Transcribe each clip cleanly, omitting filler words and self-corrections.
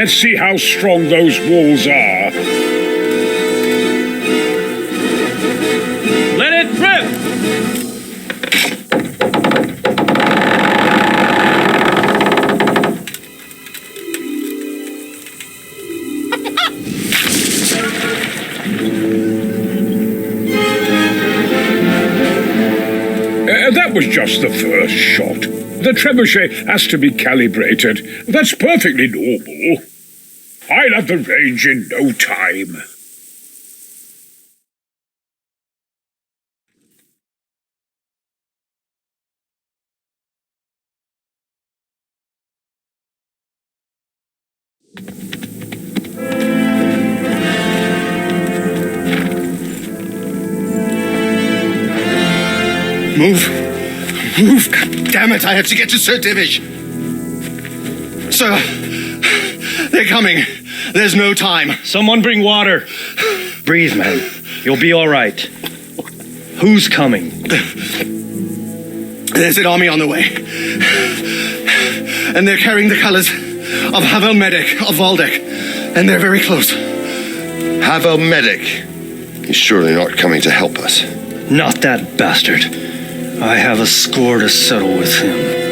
Let's see how strong those walls are. Let it rip! That was just the first shot. The trebuchet has to be calibrated. That's perfectly normal. I'll have the range in no time. Move! Move! God damn it! I have to get to Sir Divish! Sir! They're coming! There's no time! Someone bring water! Breathe, man. You'll be all right. Who's coming? There's an army on the way. And they're carrying the colors of Havel Medic of Valdek. And they're very close. Havel Medic? He's surely not coming to help us. Not that bastard. I have a score to settle with him.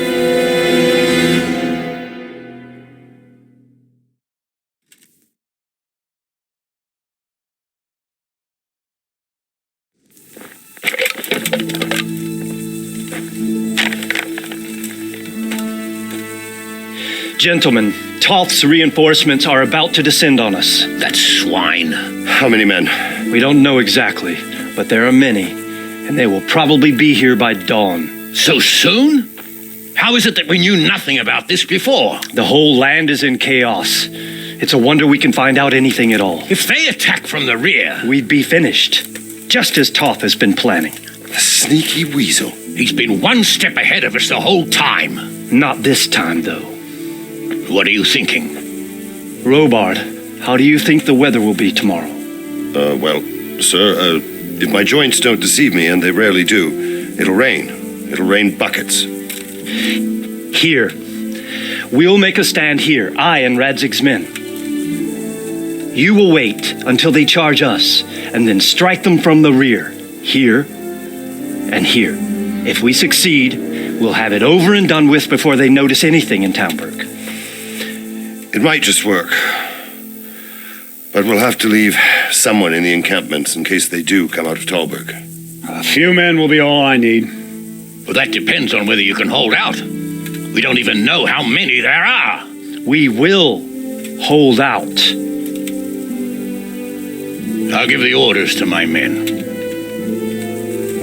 Gentlemen, Toth's reinforcements are about to descend on us. That swine. How many men? We don't know exactly, but there are many. And they will probably be here by dawn. So soon? How is it that we knew nothing about this before? The whole land is in chaos. It's a wonder we can find out anything at all. If they attack from the rear... We'd be finished, just as Toth has been planning. The sneaky weasel. He's been one step ahead of us the whole time. Not this time, though. What are you thinking? Robard, how do you think the weather will be tomorrow? Well, sir, if my joints don't deceive me, and they rarely do, it'll rain. It'll rain buckets. Here. We'll make a stand here, I and Radzig's men. You will wait until they charge us, and then strike them from the rear. Here and here. If we succeed, we'll have it over and done with before they notice anything in Townburg. It might just work. But we'll have to leave someone in the encampments in case they do come out of Talberg. A few men will be all I need. Well, that depends on whether you can hold out. We don't even know how many there are. We will hold out. I'll give the orders to my men.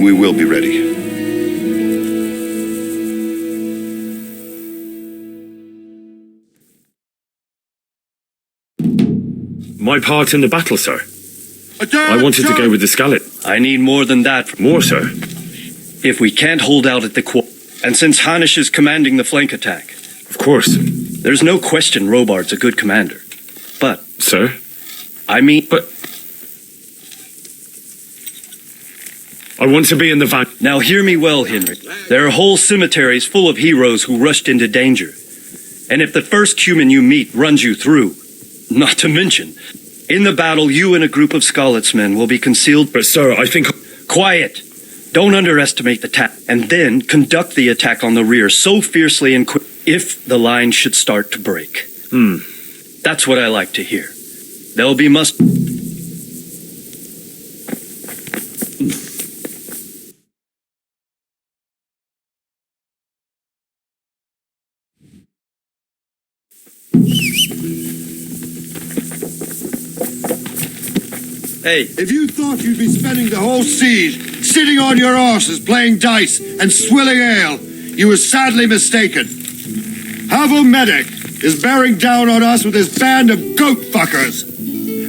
We will be ready. My part in the battle, sir. I wanted to go with the Scarlet. I need more than that. More, sir. If we can't hold out at the and since Hanish is commanding the flank attack. Of course. There's no question Robard's a good commander. But... Sir? I mean... But... I want to be in the van... Now hear me well, Henry. There are whole cemeteries full of heroes who rushed into danger. And if the first human you meet runs you through, not to mention, in the battle you and a group of Scarlet's men will be concealed... But sir, I think... Quiet! Don't underestimate the attack, and then conduct the attack on the rear so fiercely and quick if the line should start to break. That's what I like to hear. There'll be Hey. If you thought you'd be spending the whole siege sitting on your arses playing dice and swilling ale, you were sadly mistaken. Havel Medic is bearing down on us with his band of goat fuckers.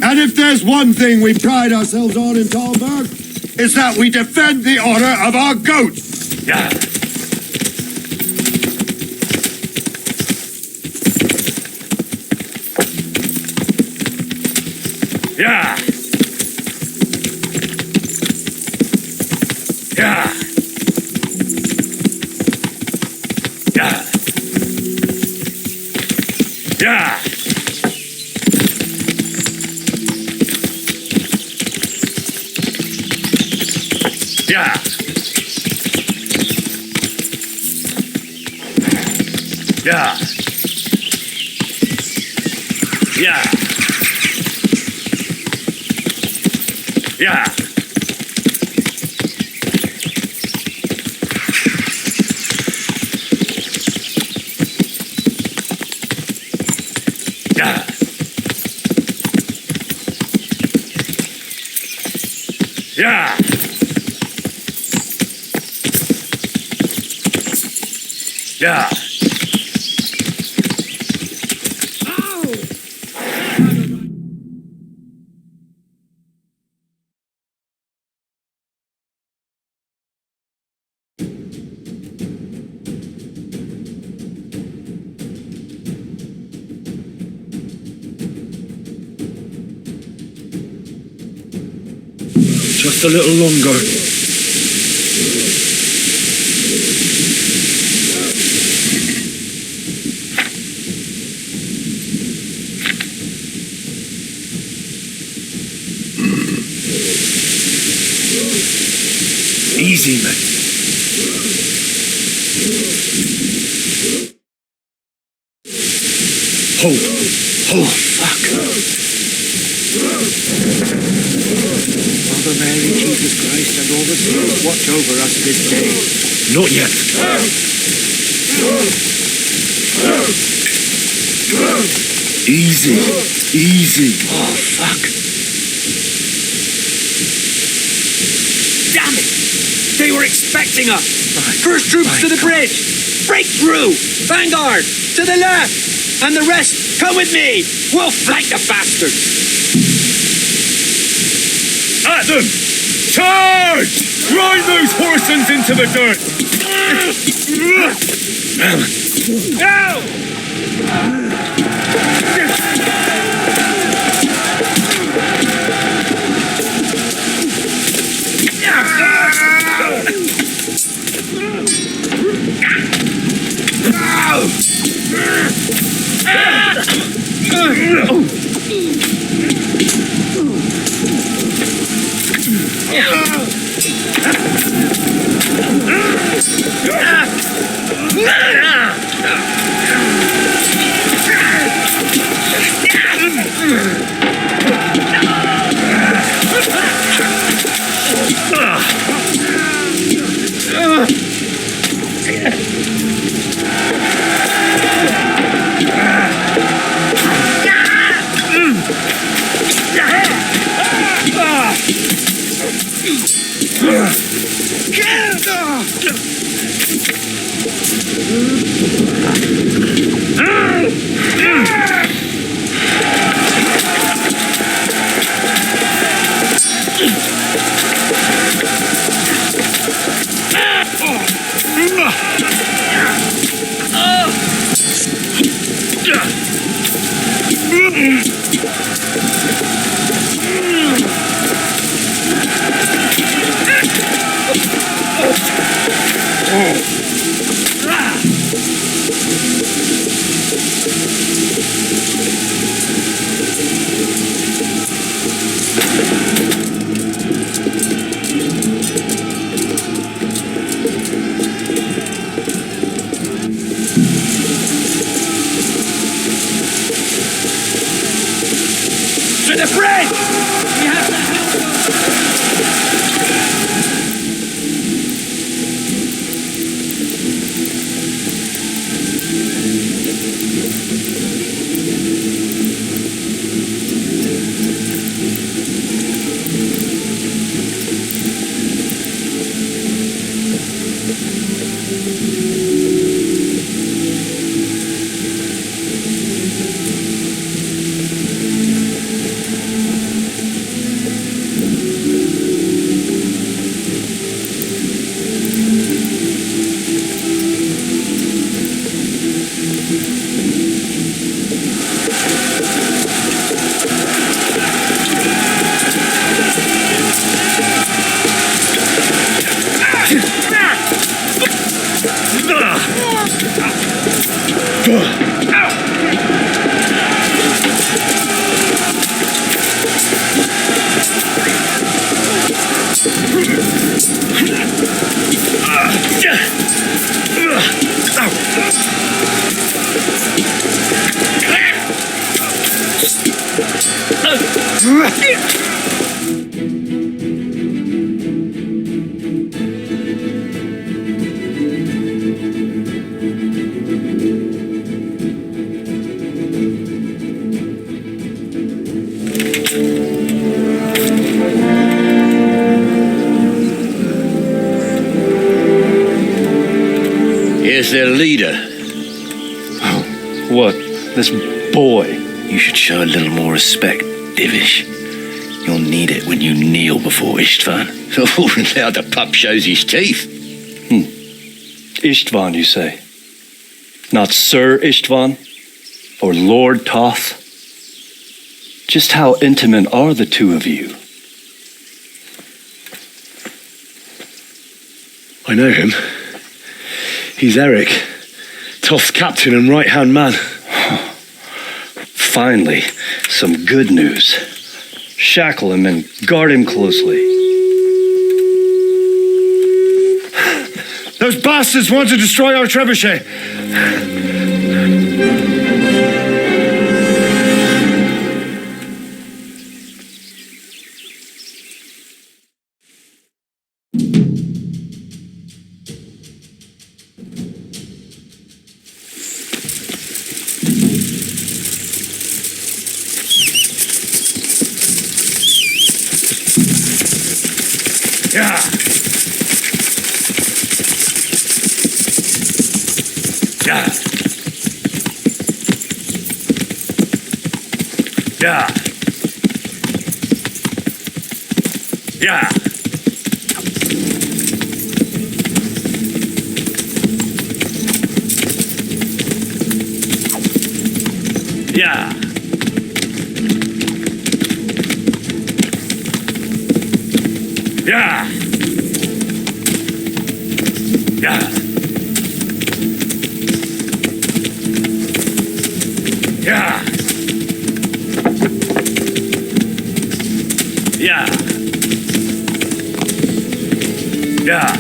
And if there's one thing we pride ourselves on in Talberg, it's that we defend the honor of our goats. Yeah. Yeah! Yeah! Yeah! Yeah! Yeah. Yeah. Yeah. Yeah. Yeah. Yeah. Yeah. Just a little longer. Easy, mate. Hold. Oh, fuck. Mother Mary, Jesus Christ, and all the saints, watch over us this day. Not yet. Easy. Easy. Oh, fuck. Damn it! They were expecting us! First troops to the bridge! Break through! Vanguard! To the left! And the rest, come with me! We'll flank the bastards! At them! Charge! Grind those horsens into the dirt! Now! To the bridge! We have to help them! Here's their leader. What? This boy? You should show a little more respect, Divish. You'll need it when you kneel before Istvan. Oh, now the pup shows his teeth. Istvan, you say? Not Sir Istvan? Or Lord Toth? Just how intimate are the two of you? I know him. He's Eric, Toth's captain and right-hand man. Finally, some good news. Shackle him and guard him closely. Those bastards want to destroy our trebuchet. Yeah. Yeah. Yeah. Yeah. Yeah. Yeah. Yeah. Yeah. Yeah. Yeah.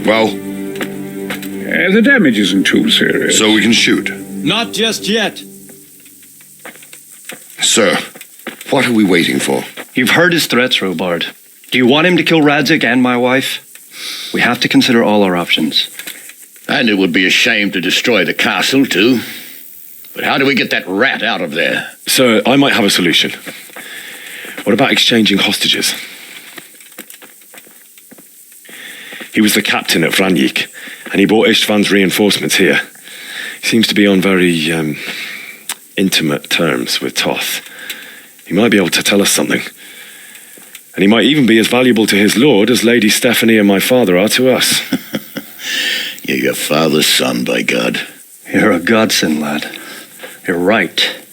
Well, The damage isn't too serious. so we can shoot. Not just yet. Sir, what are we waiting for? You've heard his threats, Robard. Do you want him to kill Radzik and my wife? We have to consider all our options. And it would be a shame to destroy the castle, too. But how do we get that rat out of there? Sir, I might have a solution. What about exchanging hostages? He was the captain at Vranjik, and he brought Istvan's reinforcements here. He seems to be on very, intimate terms with Toth. He might be able to tell us something. And he might even be as valuable to his lord as Lady Stephanie and my father are to us. You're your father's son, by God. You're a godsend, lad. You're right.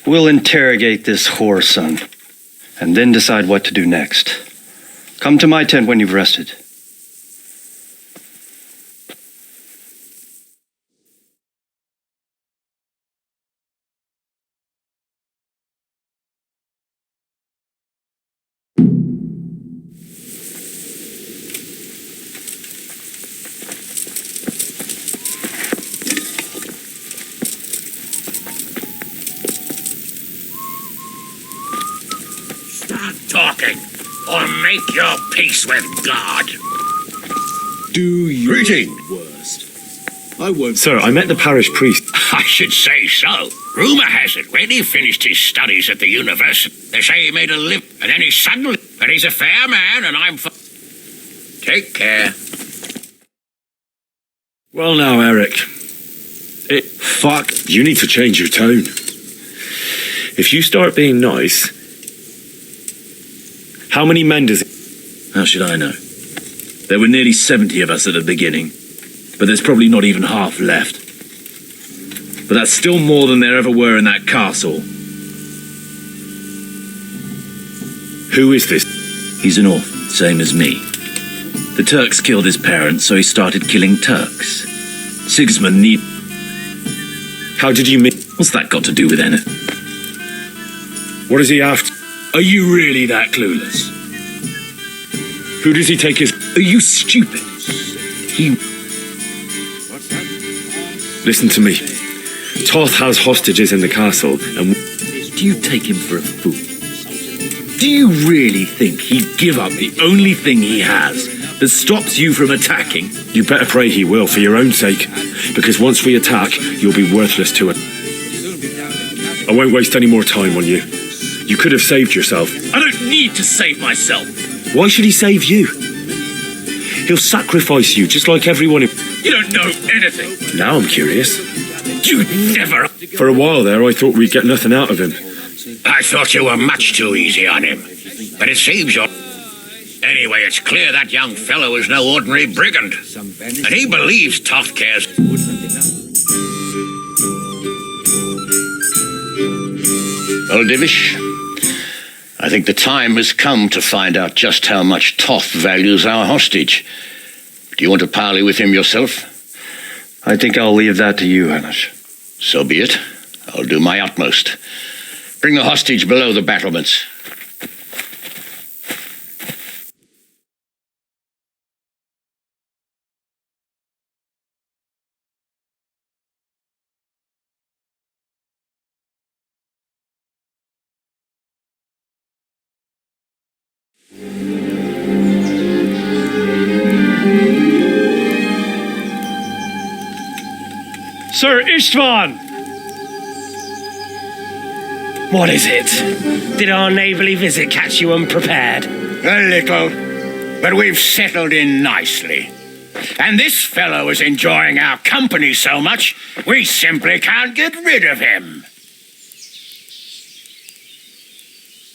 We'll interrogate this whore son, and then decide what to do next. Come to my tent when you've rested. Start talking, or make your peace with God. Do your Greeting. worst. I won't. Sir, I met the parish priest. I should say so. Rumor has it, when he finished his studies at the university, they say he made a living, and then he suddenly... But he's a fair man, and I'm... Take care. Well now, Eric. Fuck. You need to change your tone. If you start being nice... How many men does it... How should I know? There were nearly 70 of us at the beginning, but there's probably not even half left. But that's still more than there ever were in that castle. Who is this? He's an orphan, same as me. The Turks killed his parents, so he started killing Turks. Sigismund need... How did you meet... What's that got to do with anything? What is he after? Are you really that clueless? Who does he take his... Are you stupid? He... Listen to me. Toth has hostages in the castle, and... Do you take him for a fool? Do you really think he'd give up the only thing he has that stops you from attacking? You better pray he will, for your own sake. Because once we attack, you'll be worthless to it. I won't waste any more time on you. You could have saved yourself. I don't need to save myself. Why should he save you? He'll sacrifice you, just like everyone... You don't know anything. Now I'm curious. You never... For a while there, I thought we'd get nothing out of him. I thought you were much too easy on him. But it seems you're... Anyway, it's clear that young fellow is no ordinary brigand. And he believes Toth cares... Well, Divish, I think the time has come to find out just how much Toth values our hostage. Do you want to parley with him yourself? I think I'll leave that to you, Hanish. So be it. I'll do my utmost. Bring the hostage below the battlements. Sir Istvan! What is it? Did our neighbourly visit catch you unprepared? A little, but we've settled in nicely. And this fellow is enjoying our company so much, we simply can't get rid of him.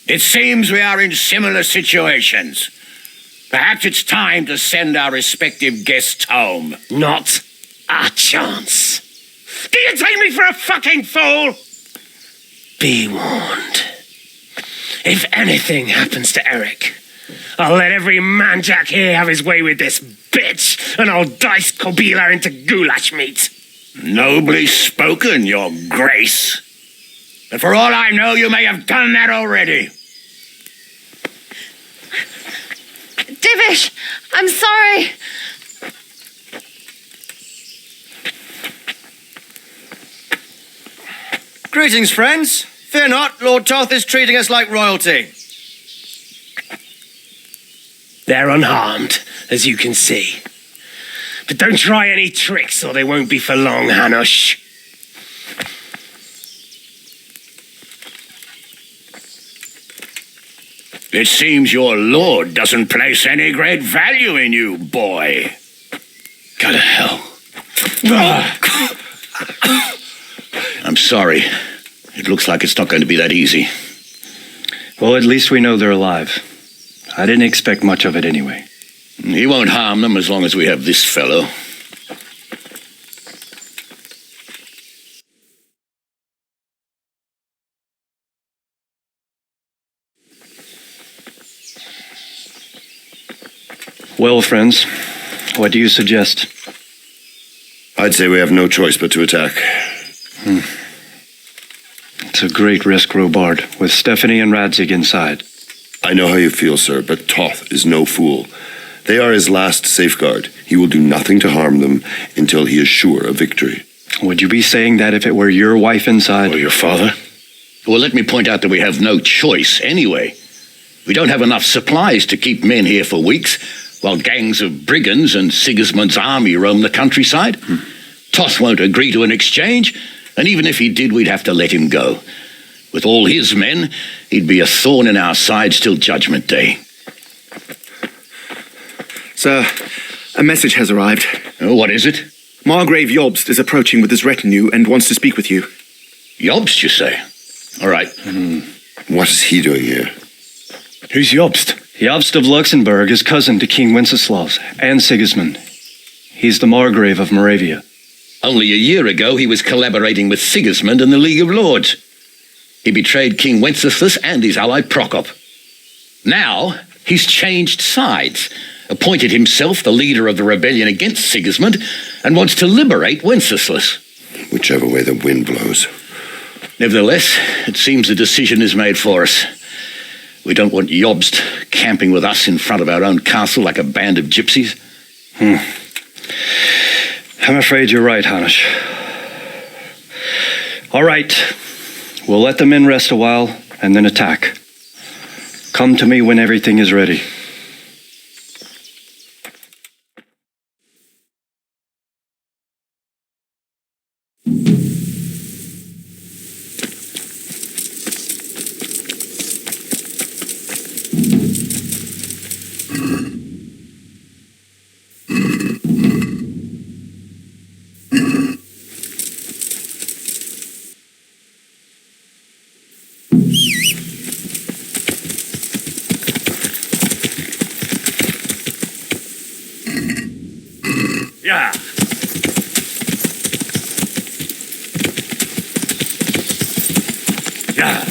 It seems we are in similar situations. Perhaps it's time to send our respective guests home. Not a chance. Do you take me for a fucking fool? Be warned. If anything happens to Eric, I'll let every man-jack here have his way with this bitch, and I'll dice Kobila into goulash meat. Nobly spoken, Your Grace. But for all I know, you may have done that already. Divish, I'm sorry. Greetings, friends. Fear not, Lord Toth is treating us like royalty. They're unharmed, as you can see. But don't try any tricks or they won't be for long, Hanush. It seems your lord doesn't place any great value in you, boy. Go to hell. I'm sorry. It looks like it's not going to be that easy. Well, at least we know they're alive. I didn't expect much of it anyway. He won't harm them as long as we have this fellow. Well, friends, what do you suggest? I'd say we have no choice but to attack. It's a great risk, Robard, with Stephanie and Radzig inside. I know how you feel, sir, but Toth is no fool. They are his last safeguard. He will do nothing to harm them until he is sure of victory. Would you be saying that if it were your wife inside? Or your father? Well, let me point out that we have no choice anyway. We don't have enough supplies to keep men here for weeks, while gangs of brigands and Sigismund's army roam the countryside. Toth won't agree to an exchange, and even if he did, we'd have to let him go. With all his men, he'd be a thorn in our sides till Judgment Day. Sir, a message has arrived. Oh, what is it? Margrave Jobst is approaching with his retinue and wants to speak with you. Jobst, you say? All right. What is he doing here? Who's Jobst? Jobst of Luxembourg is cousin to King Wenceslaus and Sigismund. He's the Margrave of Moravia. Only a year ago, he was collaborating with Sigismund and the League of Lords. He betrayed King Wenceslas and his ally Prokop. Now, he's changed sides, appointed himself the leader of the rebellion against Sigismund, and wants to liberate Wenceslas. Whichever way the wind blows. Nevertheless, it seems the decision is made for us. We don't want Jobst camping with us in front of our own castle like a band of gypsies. I'm afraid you're right, Hanush. All right. We'll let the men rest a while and then attack. Come to me when everything is ready. Yeah. Yeah.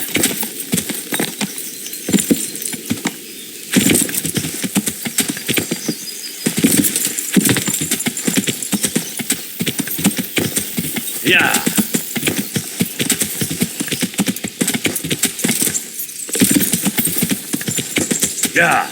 Yeah. Yeah.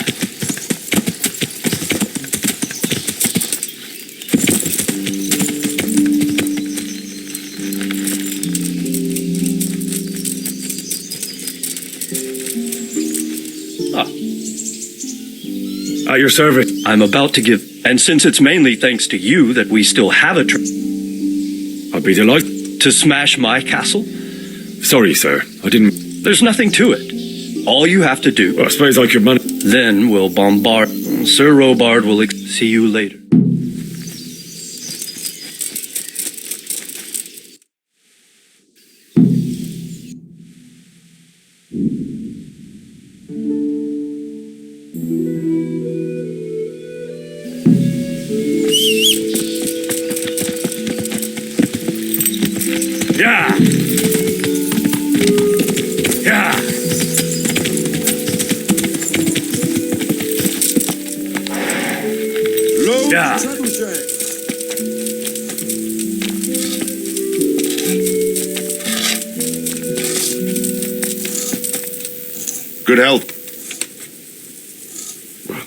At your service. I'm about to give, and since it's mainly thanks to you that we still have a I'd be delighted. to smash my castle, Sorry, sir. I didn't... there's nothing to it. All you have to do, Well, I suppose I could manage... then we'll bombard. Sir Robard will see you later. Yeah! Yeah! Load Yeah. the trebuchet. Good health.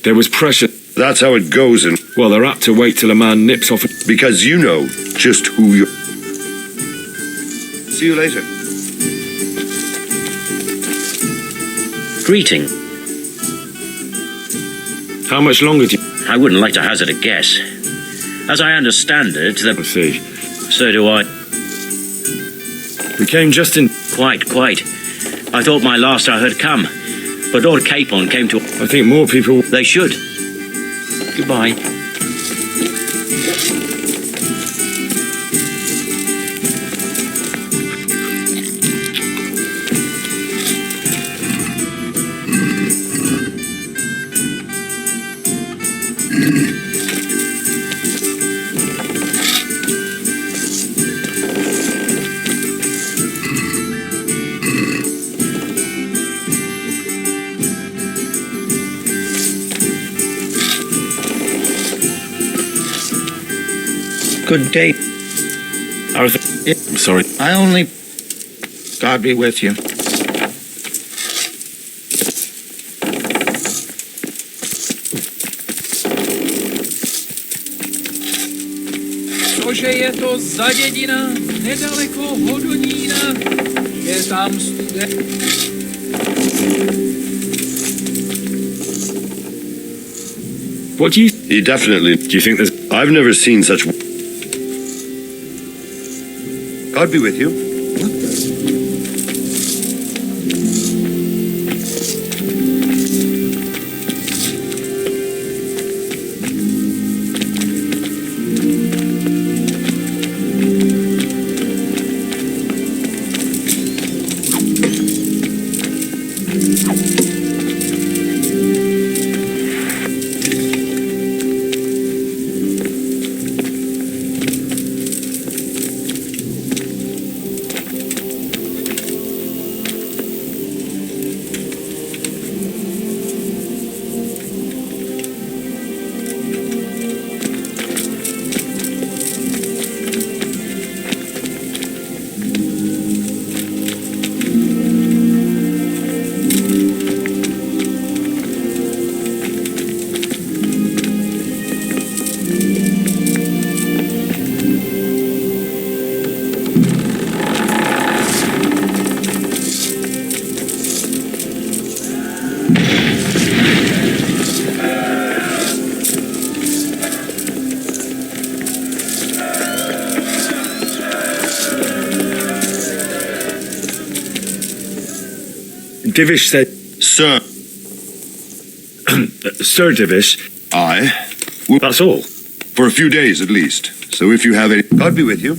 There was pressure. That's how it goes, and Well, they're apt to wait till a man nips off... because you know just who you... See you later. Greeting. How much longer do you... I wouldn't like to hazard a guess. As I understand it, I see. so do I. We came just in... Quite. I thought my last hour had come, but Lord Capon came to... I think more people... They should. Goodbye. Good day. Arthur... I'm sorry. I only... God be with you. Cože je to za dědina, nedaleko Hodonína, je tam What do you... He definitely... Do you think there's... I've never seen such... God be with you. Divish said... Sir. Sir Divish... I... That's all. For a few days, at least. So if you have any... God be with you.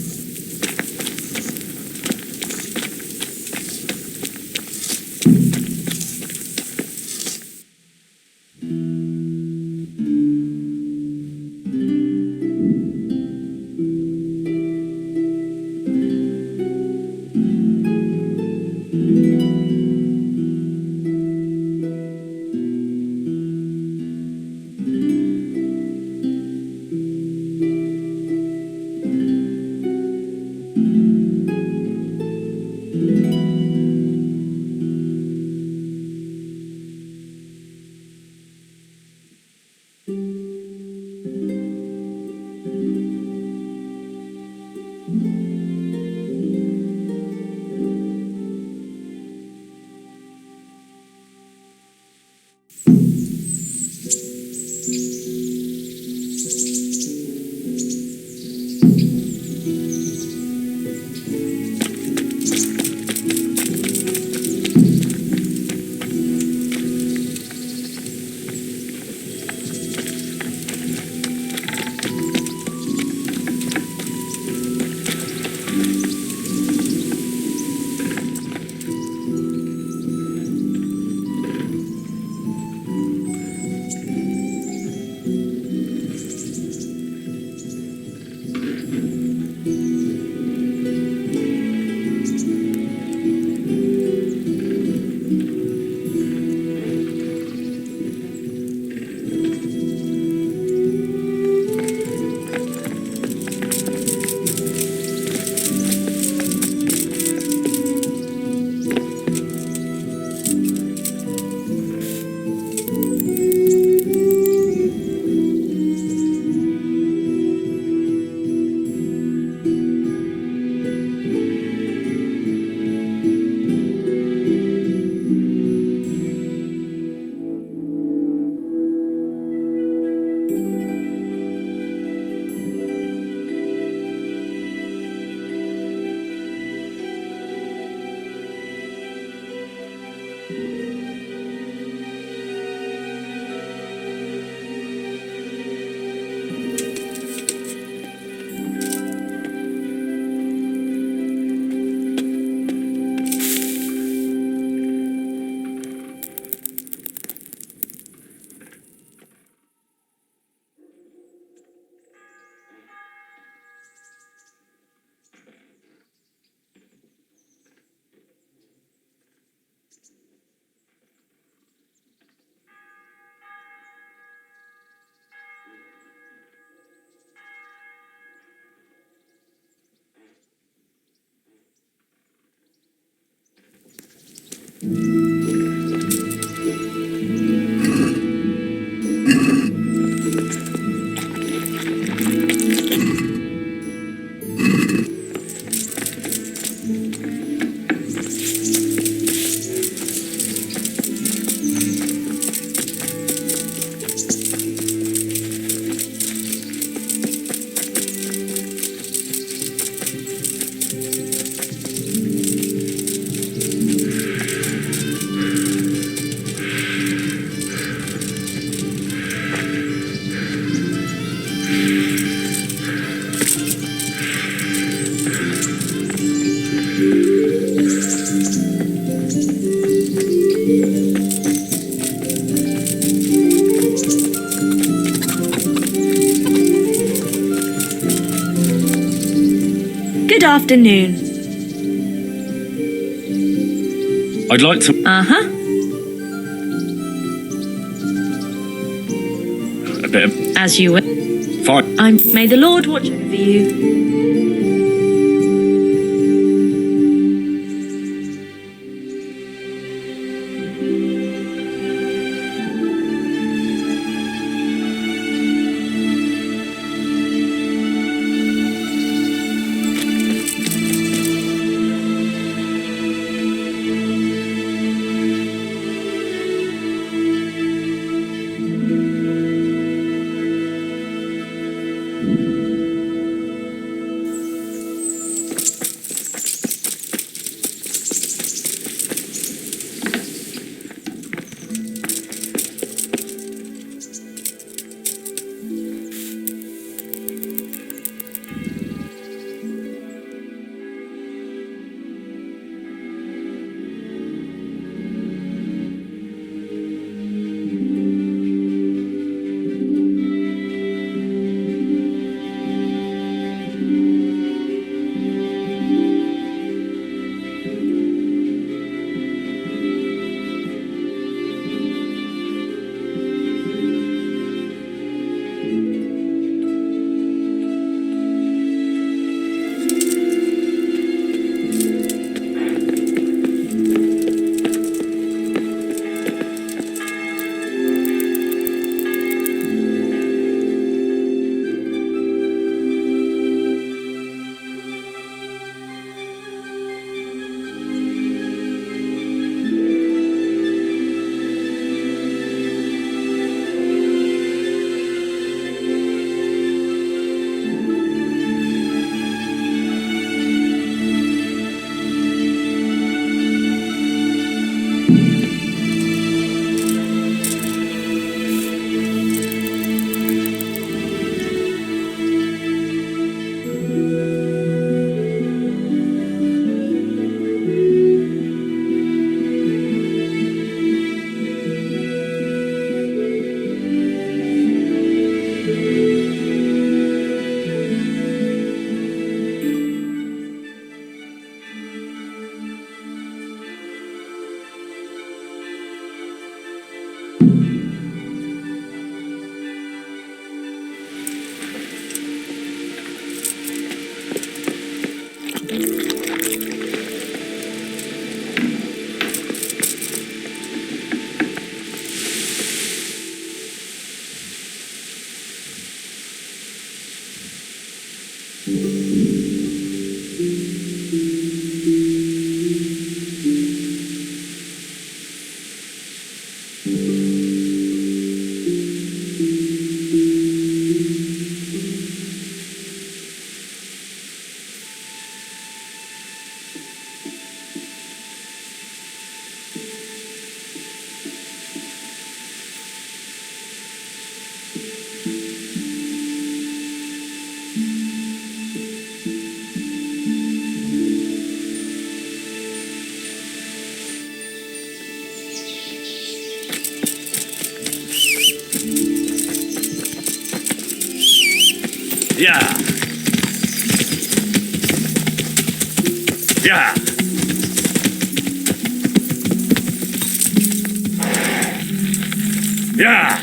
Good afternoon. I'd like to. Uh-huh. A bit of. As you were. Fine. May the Lord watch over you. Yeah. Yeah. Yeah.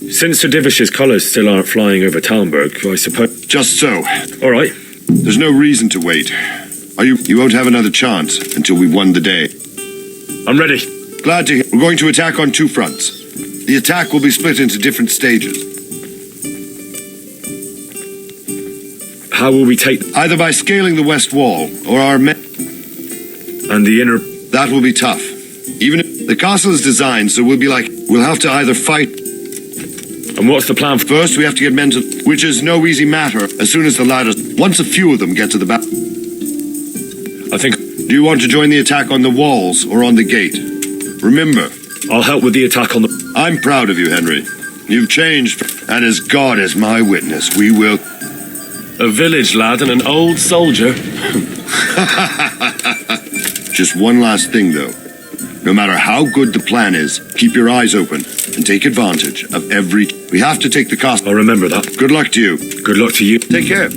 Since Sir Divish's colours still aren't flying over Talmberg, I suppose... Just so. All right. There's no reason to wait. You won't have another chance until we've won the day. I'm ready. Glad to hear. We're going to attack on two fronts. The attack will be split into different stages. How will we take... Either by scaling the west wall, or our men... And the inner... That will be tough. Even if the castle is designed, so we'll have to either fight... And what's the plan? First, we have to get men to... Which is no easy matter as soon as the ladders... Once a few of them get to the back... I think... Do you want to join the attack on the walls or on the gate? Remember... I'll help with the attack on the... I'm proud of you, Henry. You've changed, and as God is my witness, we will... A village lad and an old soldier. Just one last thing, though. No matter how good the plan is, keep your eyes open and take advantage of every... We have to take the castle. I'll remember that. Good luck to you. Good luck to you. Take care.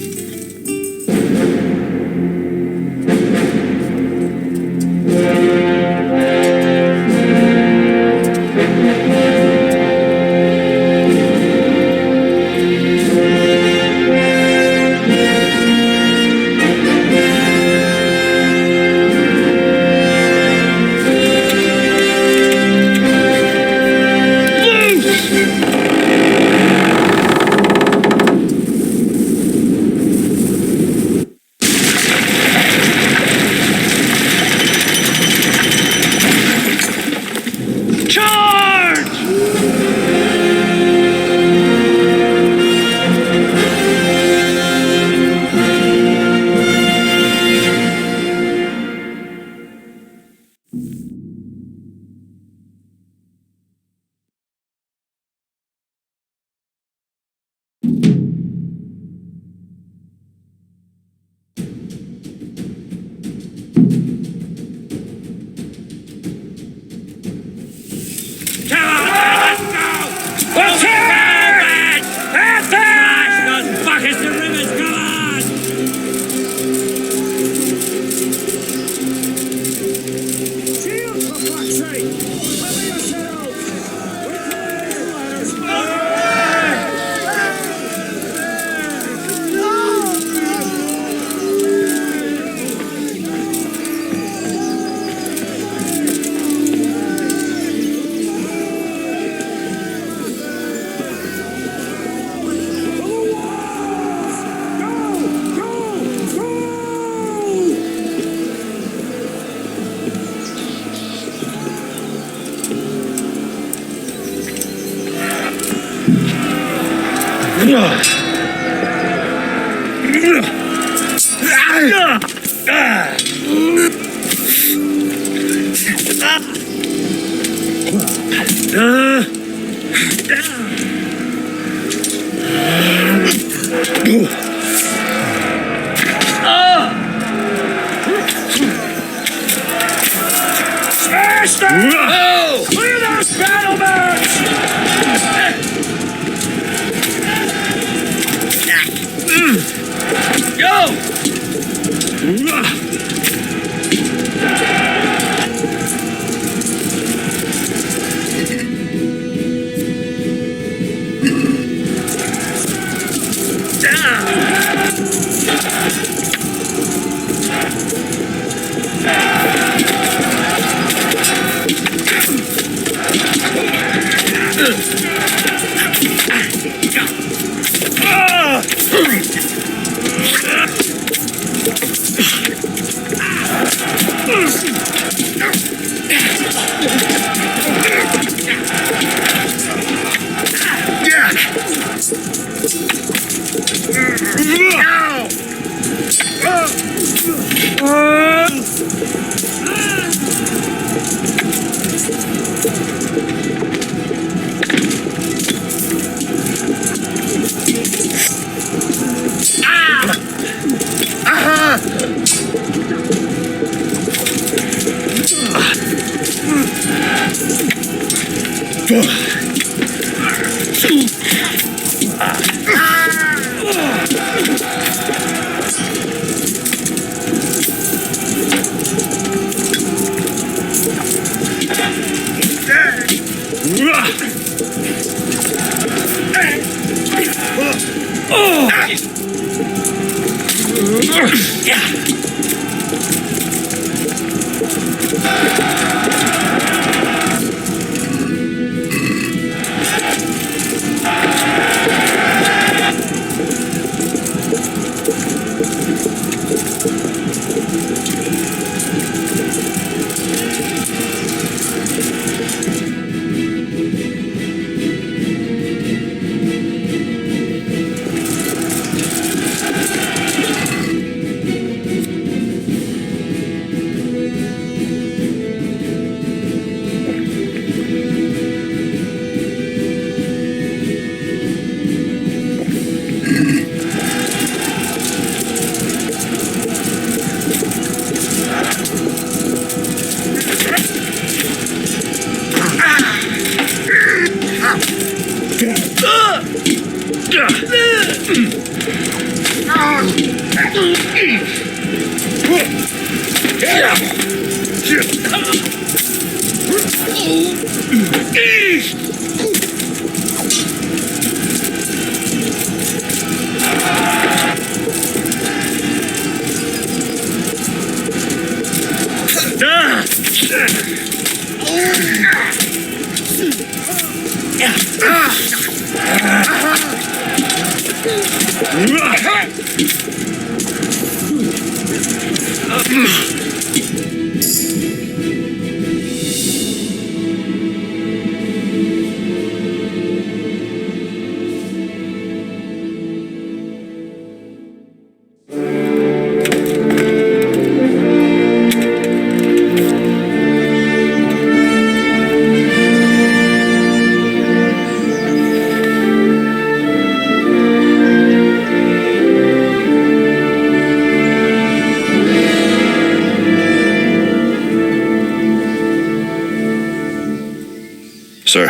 Sir,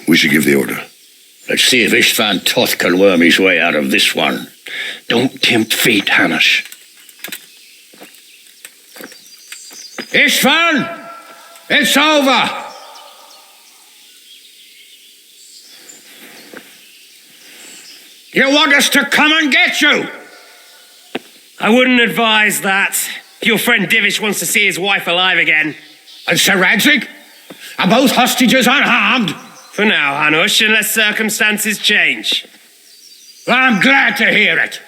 we should give the order. Let's see if Istvan Toth can worm his way out of this one. Don't tempt fate, Hanush. Istvan! It's over! You want us to come and get you? I wouldn't advise that. Your friend Divish wants to see his wife alive again. And Sir Radzig? Are both hostages unharmed? For now, Hanush, unless circumstances change. Well, I'm glad to hear it.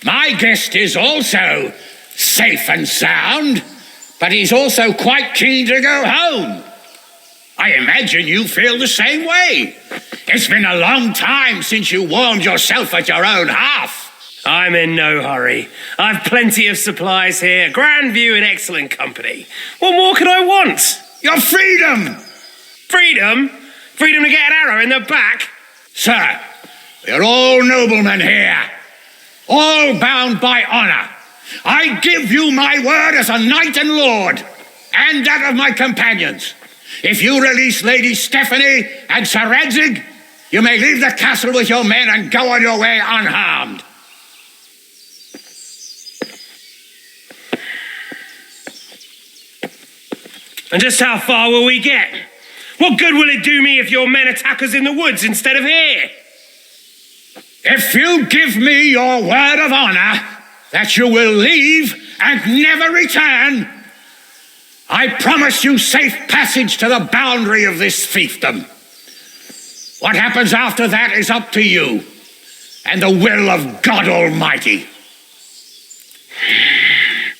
My guest is also safe and sound, but he's also quite keen to go home. I imagine you feel the same way. It's been a long time since you warmed yourself at your own hearth. I'm in no hurry. I've plenty of supplies here, grand view and excellent company. What more could I want? Your freedom! Freedom? Freedom to get an arrow in the back? Sir, we're all noblemen here, all bound by honor. I give you my word as a knight and lord, and that of my companions. If you release Lady Stephanie and Sir Radzig, you may leave the castle with your men and go on your way unharmed. And just how far will we get? What good will it do me if your men attack us in the woods instead of here? If you give me your word of honor that you will leave and never return, I promise you safe passage to the boundary of this fiefdom. What happens after that is up to you and the will of God Almighty.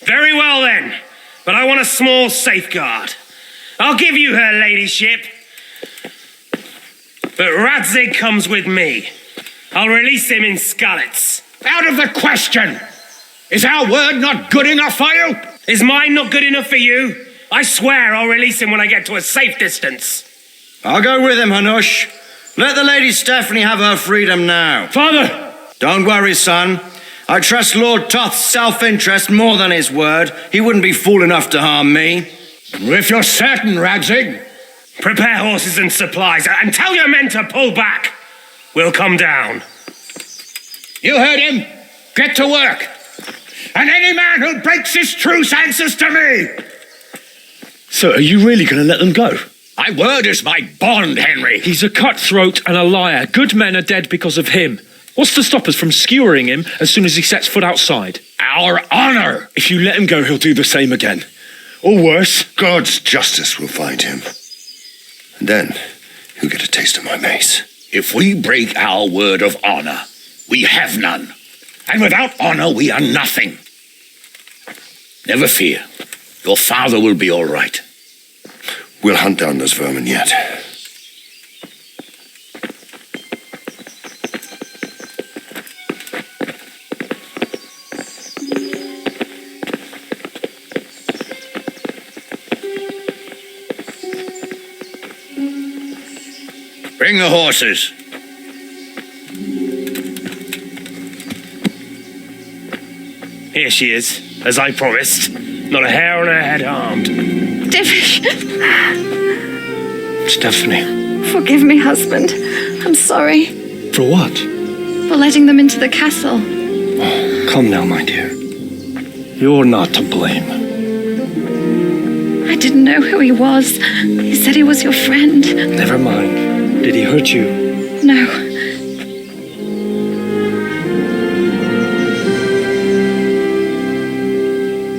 Very well then, but I want a small safeguard. I'll give you her ladyship, but Radzig comes with me. I'll release him in Skalitz. Out of the question! Is our word not good enough for you? Is mine not good enough for you? I swear I'll release him when I get to a safe distance. I'll go with him, Hanush. Let the Lady Stephanie have her freedom now. Father! Don't worry, son. I trust Lord Toth's self-interest more than his word. He wouldn't be fool enough to harm me. If you're certain, Radzig. Prepare horses and supplies, and tell your men to pull back. We'll come down. You heard him. Get to work. And any man who breaks this truce answers to me. So are you really going to let them go? My word is my bond, Henry. He's a cutthroat and a liar. Good men are dead because of him. What's to stop us from skewering him as soon as he sets foot outside? Our honor. If you let him go, he'll do the same again. Or worse. God's justice will find him. And then he'll get a taste of my mace. If we break our word of honor, we have none. And without honor, we are nothing. Never fear. Your father will be all right. We'll hunt down those vermin yet. Bring the horses. Here she is, as I promised. Not a hair on her head harmed. Divish! Stephanie. Forgive me, husband. I'm sorry. For what? For letting them into the castle. Come now, my dear. You're not to blame. I didn't know who he was. He said he was your friend. Never mind. Did he hurt you? No.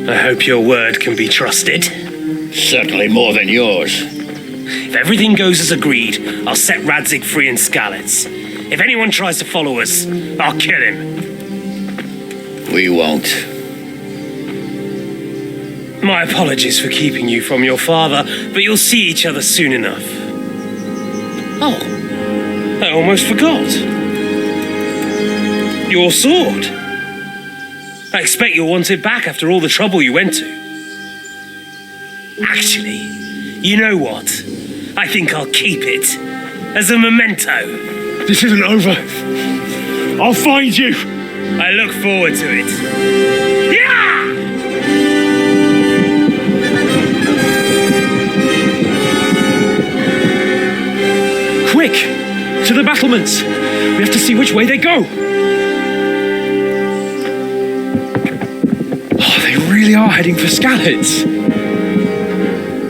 I hope your word can be trusted. Certainly more than yours. If everything goes as agreed, I'll set Radzig free in Skalitz. If anyone tries to follow us, I'll kill him. We won't. My apologies for keeping you from your father, but you'll see each other soon enough. Oh, I almost forgot. Your sword. I expect you'll want it back after all the trouble you went to. Actually, you know what? I think I'll keep it as a memento. This isn't over. I'll find you. I look forward to it. Yeah! Quick! To the battlements! We have to see which way they go! Oh, they really are heading for Skalitz.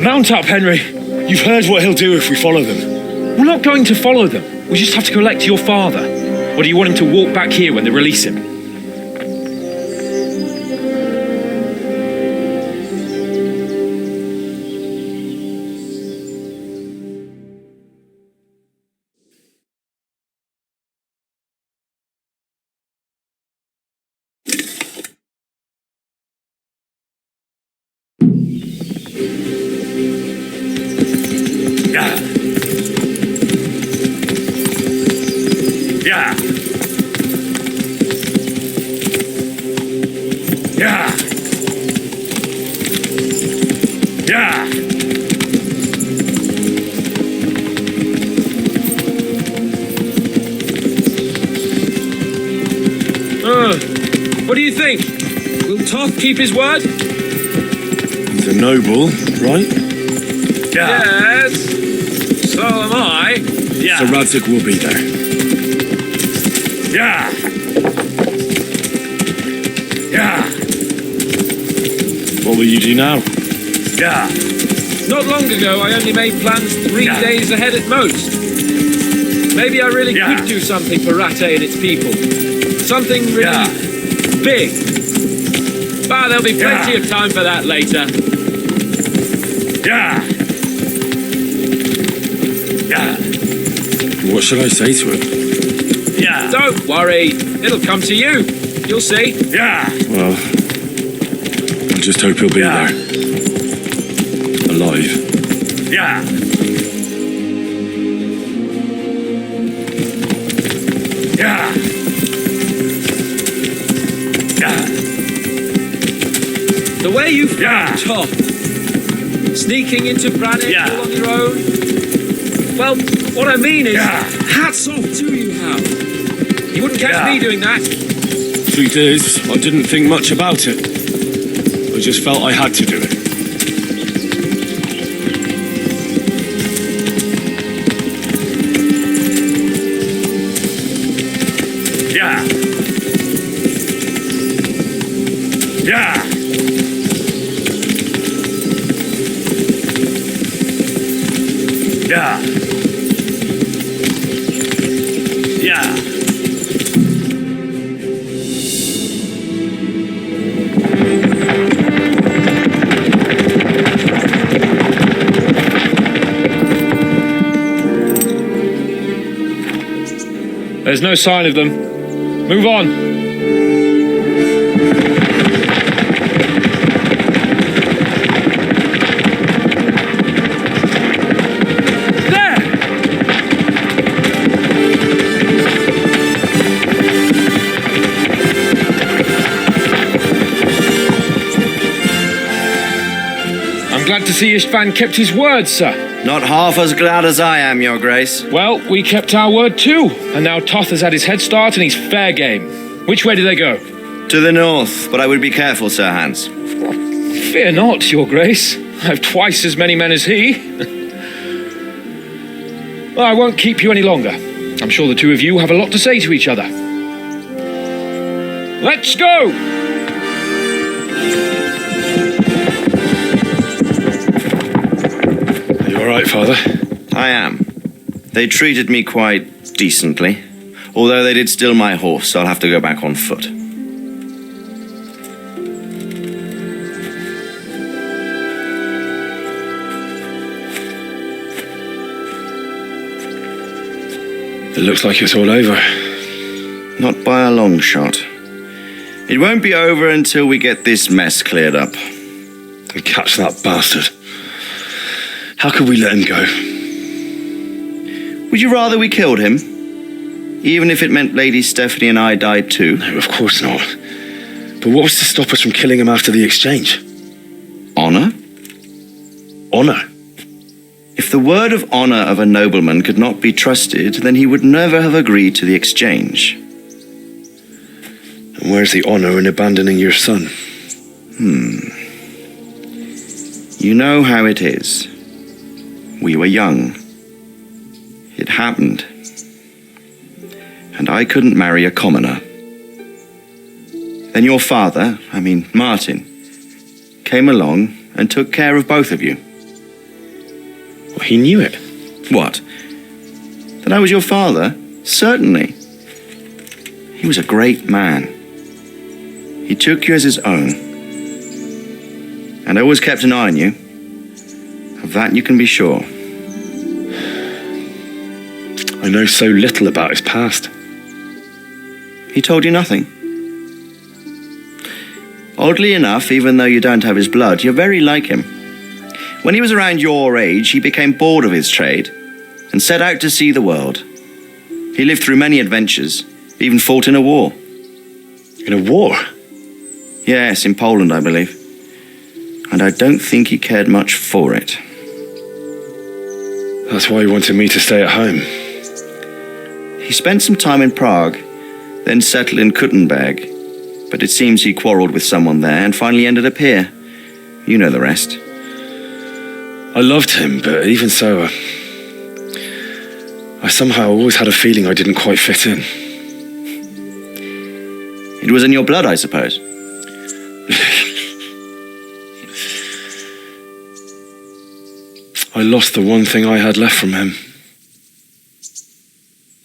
Mount up, Henry. You've heard what he'll do if we follow them. We're not going to follow them. We just have to collect your father. Or do you want him to walk back here when they release him? Yeah. Yeah. Yeah. What do you think? Will Toth keep his word? He's a noble, right? Yes. So am I. Yeah. So Radzig will be there. Yeah. Yeah. What will you do now? Yeah. Not long ago, I only made plans 3 days ahead at most. Maybe I really could do something for Rate and its people. Something really big. But there'll be plenty of time for that later. Yeah. Yeah. What should I say to him? Yeah. Don't worry. It'll come to you. You'll see. Yeah. Well, I just hope he'll be there. Alive. Yeah. Yeah. Yeah. The way you found Toth, sneaking into Brannick all on your own. Well, what I mean is, hats off to you, Hal. You wouldn't catch me doing that. Truth is, I didn't think much about it. I just felt I had to do it. Yeah. Yeah. Yeah. Yeah. There's no sign of them. Move on. Glad to see Istvan kept his word, sir. Not half as glad as I am, Your Grace. Well, we kept our word too, and now Toth has had his head start and he's fair game. Which way do they go? To the north, but I would be careful, Sir Hans. Fear not, Your Grace. I have twice as many men as he. Well, I won't keep you any longer. I'm sure the two of you have a lot to say to each other. Let's go! Father? I am. They treated me quite decently. Although they did steal my horse, so I'll have to go back on foot. It looks like it's all over. Not by a long shot. It won't be over until we get this mess cleared up. And catch that bastard. How could we let him go? Would you rather we killed him? Even if it meant Lady Stephanie and I died too? No, of course not. But what was to stop us from killing him after the exchange? Honor? Honor? If the word of honor of a nobleman could not be trusted, then he would never have agreed to the exchange. And where's the honor in abandoning your son? You know how it is. We were young. It happened. And I couldn't marry a commoner. Then your father, Martin, came along and took care of both of you. Well, he knew it. What? That I was your father? Certainly. He was a great man. He took you as his own. And always kept an eye on you. Of that you can be sure. I know so little about his past. He told you nothing? Oddly enough, even though you don't have his blood, you're very like him. When he was around your age, he became bored of his trade and set out to see the world. He lived through many adventures, even fought in a war. In a war? Yes, in Poland, I believe. And I don't think he cared much for it. That's why he wanted me to stay at home. He spent some time in Prague, then settled in Kuttenberg. But it seems he quarreled with someone there and finally ended up here. You know the rest. I loved him, but even so, I somehow always had a feeling I didn't quite fit in. It was in your blood, I suppose. I lost the one thing I had left from him.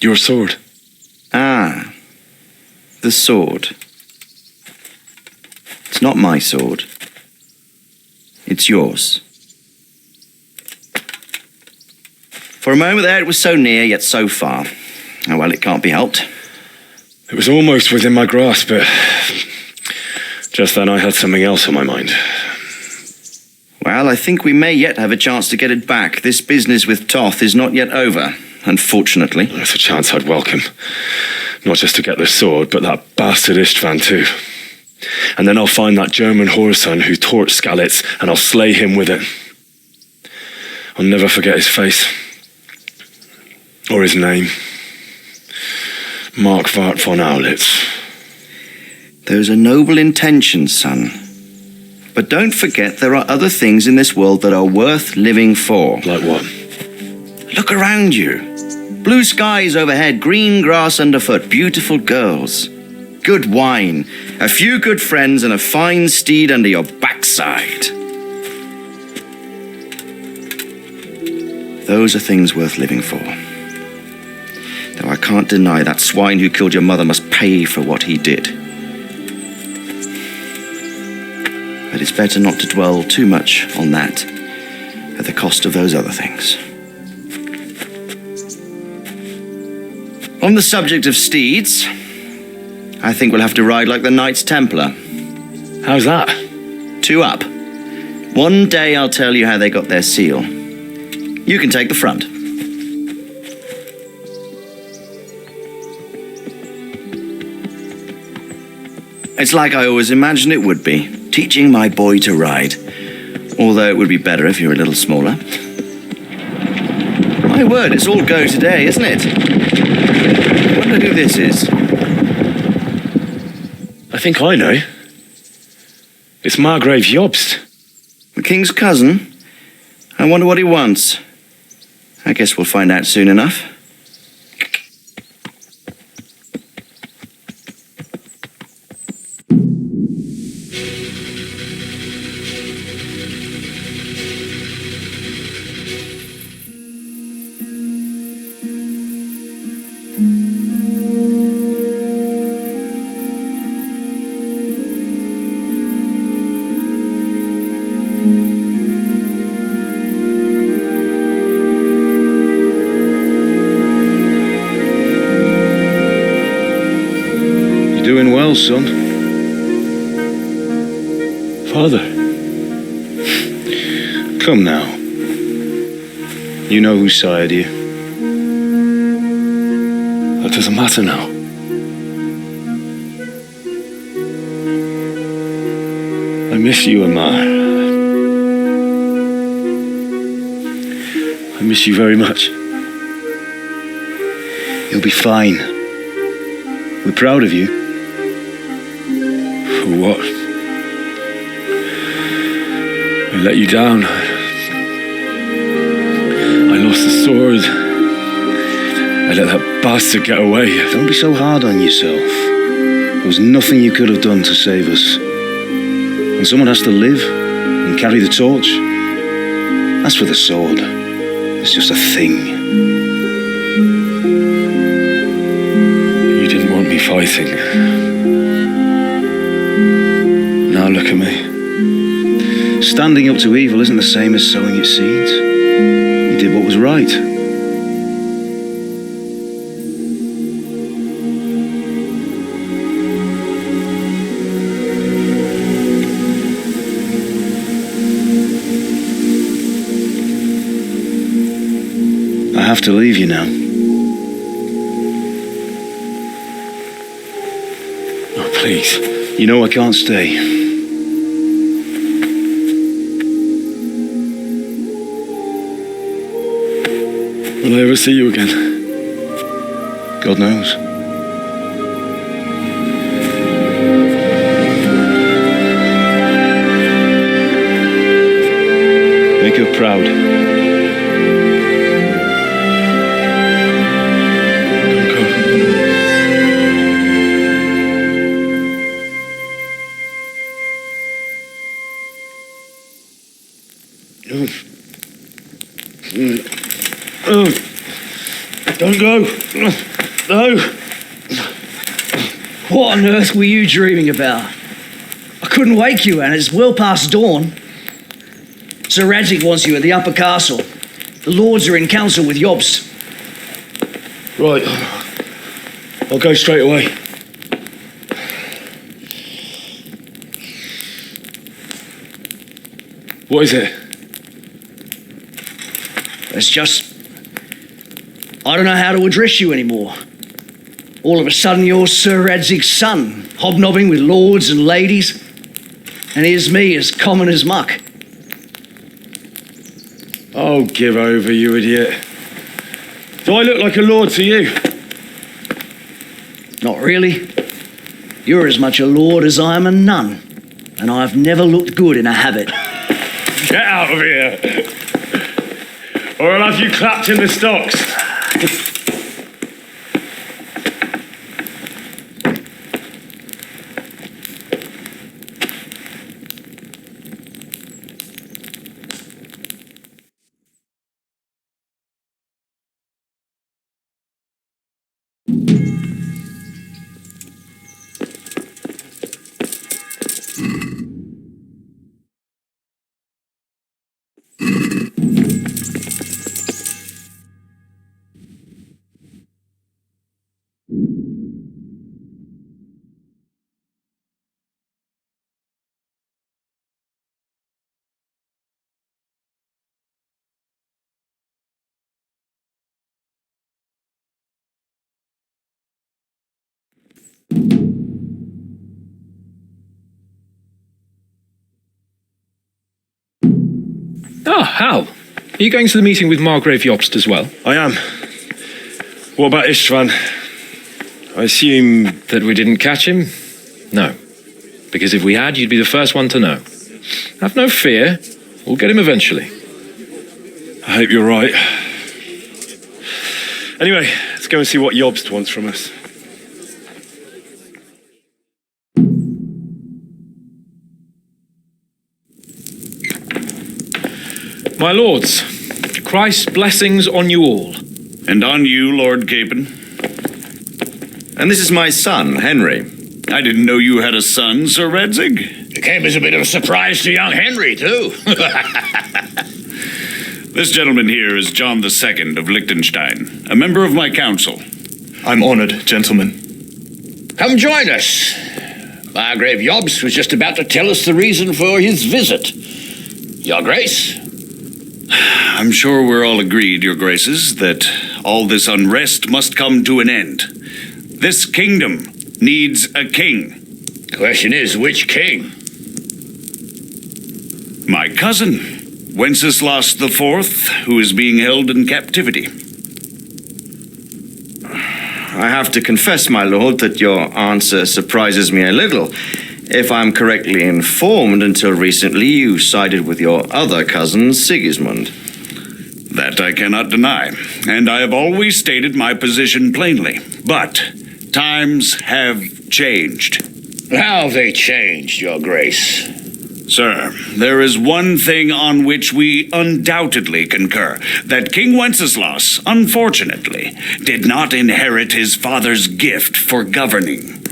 Your sword. Ah, the sword. It's not my sword. It's yours. For a moment there, it was so near, yet so far. Oh, well, it can't be helped. It was almost within my grasp, but just then I had something else on my mind. Well, I think we may yet have a chance to get it back. This business with Toth is not yet over, unfortunately. That's a chance I'd welcome. Not just to get the sword, but that bastard Istvan too. And then I'll find that German whoreson who torched Skalitz, and I'll slay him with it. I'll never forget his face. Or his name. Marquardt von Aulitz. Those are noble intentions, son. But don't forget there are other things in this world that are worth living for. Like what? Look around you. Blue skies overhead, green grass underfoot, beautiful girls. Good wine, a few good friends, and a fine steed under your backside. Those are things worth living for. Though I can't deny that swine who killed your mother must pay for what he did. But it's better not to dwell too much on that at the cost of those other things. On the subject of steeds, I think we'll have to ride like the Knights Templar. How's that? 2 up. One day I'll tell you how they got their seal. You can take the front. It's like I always imagined it would be, teaching my boy to ride. Although it would be better if you were a little smaller. My word, it's all go today, isn't it? I wonder who this is. I think I know. It's Margrave Jobst. The king's cousin? I wonder what he wants. I guess we'll find out soon enough. son. Father. Come now. You know who sired you. That doesn't matter now. I miss you, Amar. I miss you very much. You'll be fine. We're proud of you. For what? I let you down. I lost the sword. I let that bastard get away. Don't be so hard on yourself. There was nothing you could have done to save us. And someone has to live and carry the torch. As for the sword, it's just a thing. You didn't want me fighting. Now look at me. Standing up to evil isn't the same as sowing its seeds. You did what was right. I have to leave you now. Oh, please. You know I can't stay. Will I ever see you again? God knows. Make her proud. Don't go. No. What on earth were you dreaming about? I couldn't wake you, and it's well past dawn. Sir Radzig wants you at the upper castle. The lords are in council with Yobs. Right. I'll go straight away. What is it? It's just... I don't know how to address you anymore. All of a sudden you're Sir Radzig's son, hobnobbing with lords and ladies. And here's me, as common as muck. Oh, give over, you idiot. Do I look like a lord to you? Not really. You're as much a lord as I am a nun. And I've never looked good in a habit. Get out of here! Or I'll have you clapped in the stocks. Hal. Are you going to the meeting with Margrave Jobst as well? I am. What about Istvan? I assume... That we didn't catch him? No. Because if we had, you'd be the first one to know. Have no fear. We'll get him eventually. I hope you're right. Anyway, let's go and see what Jobst wants from us. My lords, Christ's blessings on you all. And on you, Lord Capen. And this is my son, Henry. I didn't know you had a son, Sir Radzig. It came as a bit of a surprise to young Henry, too. This gentleman here is John II of Liechtenstein, a member of my council. I'm honored, gentlemen. Come join us. Margrave Jobst was just about to tell us the reason for his visit. Your Grace? I'm sure we're all agreed, Your Graces, that all this unrest must come to an end. This kingdom needs a king. Question is, which king? My cousin, Wenceslas IV, who is being held in captivity. I have to confess, my lord, that your answer surprises me a little. If I'm correctly informed, until recently you sided with your other cousin, Sigismund. That I cannot deny, and I have always stated my position plainly. But times have changed. How have they changed, Your Grace? Sir, there is one thing on which we undoubtedly concur, that King Wenceslas, unfortunately, did not inherit his father's gift for governing.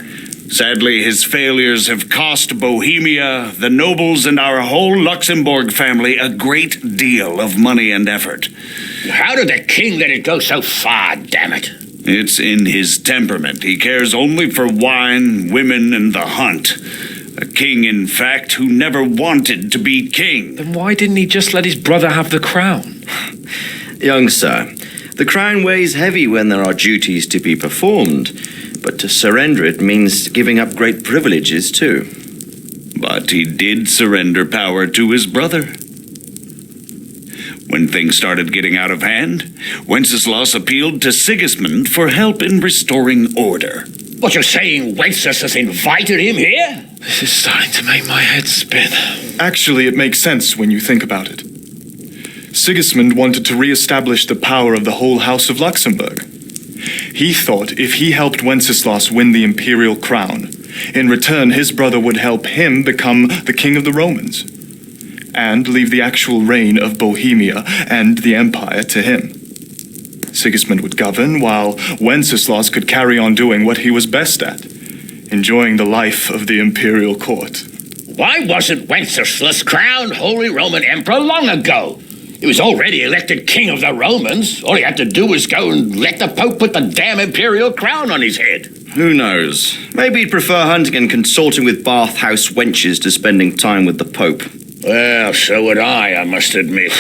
Sadly, his failures have cost Bohemia, the nobles, and our whole Luxembourg family a great deal of money and effort. How did the king let it go so far, damn it? It's in his temperament. He cares only for wine, women, and the hunt. A king, in fact, who never wanted to be king. Then why didn't he just let his brother have the crown? Young sir, the crown weighs heavy when there are duties to be performed, but to surrender it means giving up great privileges too. But he did surrender power to his brother. When things started getting out of hand, Wenceslas appealed to Sigismund for help in restoring order. What, you're saying Wenceslas has invited him here? This is starting to make my head spin. Actually, it makes sense when you think about it. Sigismund wanted to re-establish the power of the whole House of Luxembourg. He thought if he helped Wenceslas win the imperial crown, in return his brother would help him become the king of the Romans, and leave the actual reign of Bohemia and the empire to him. Sigismund would govern, while Wenceslas could carry on doing what he was best at, enjoying the life of the imperial court. Why wasn't Wenceslas crowned Holy Roman Emperor long ago? He was already elected king of the Romans. All he had to do was go and let the Pope put the damn imperial crown on his head. Who knows? Maybe he'd prefer hunting and consorting with bathhouse wenches to spending time with the Pope. Well, so would I must admit.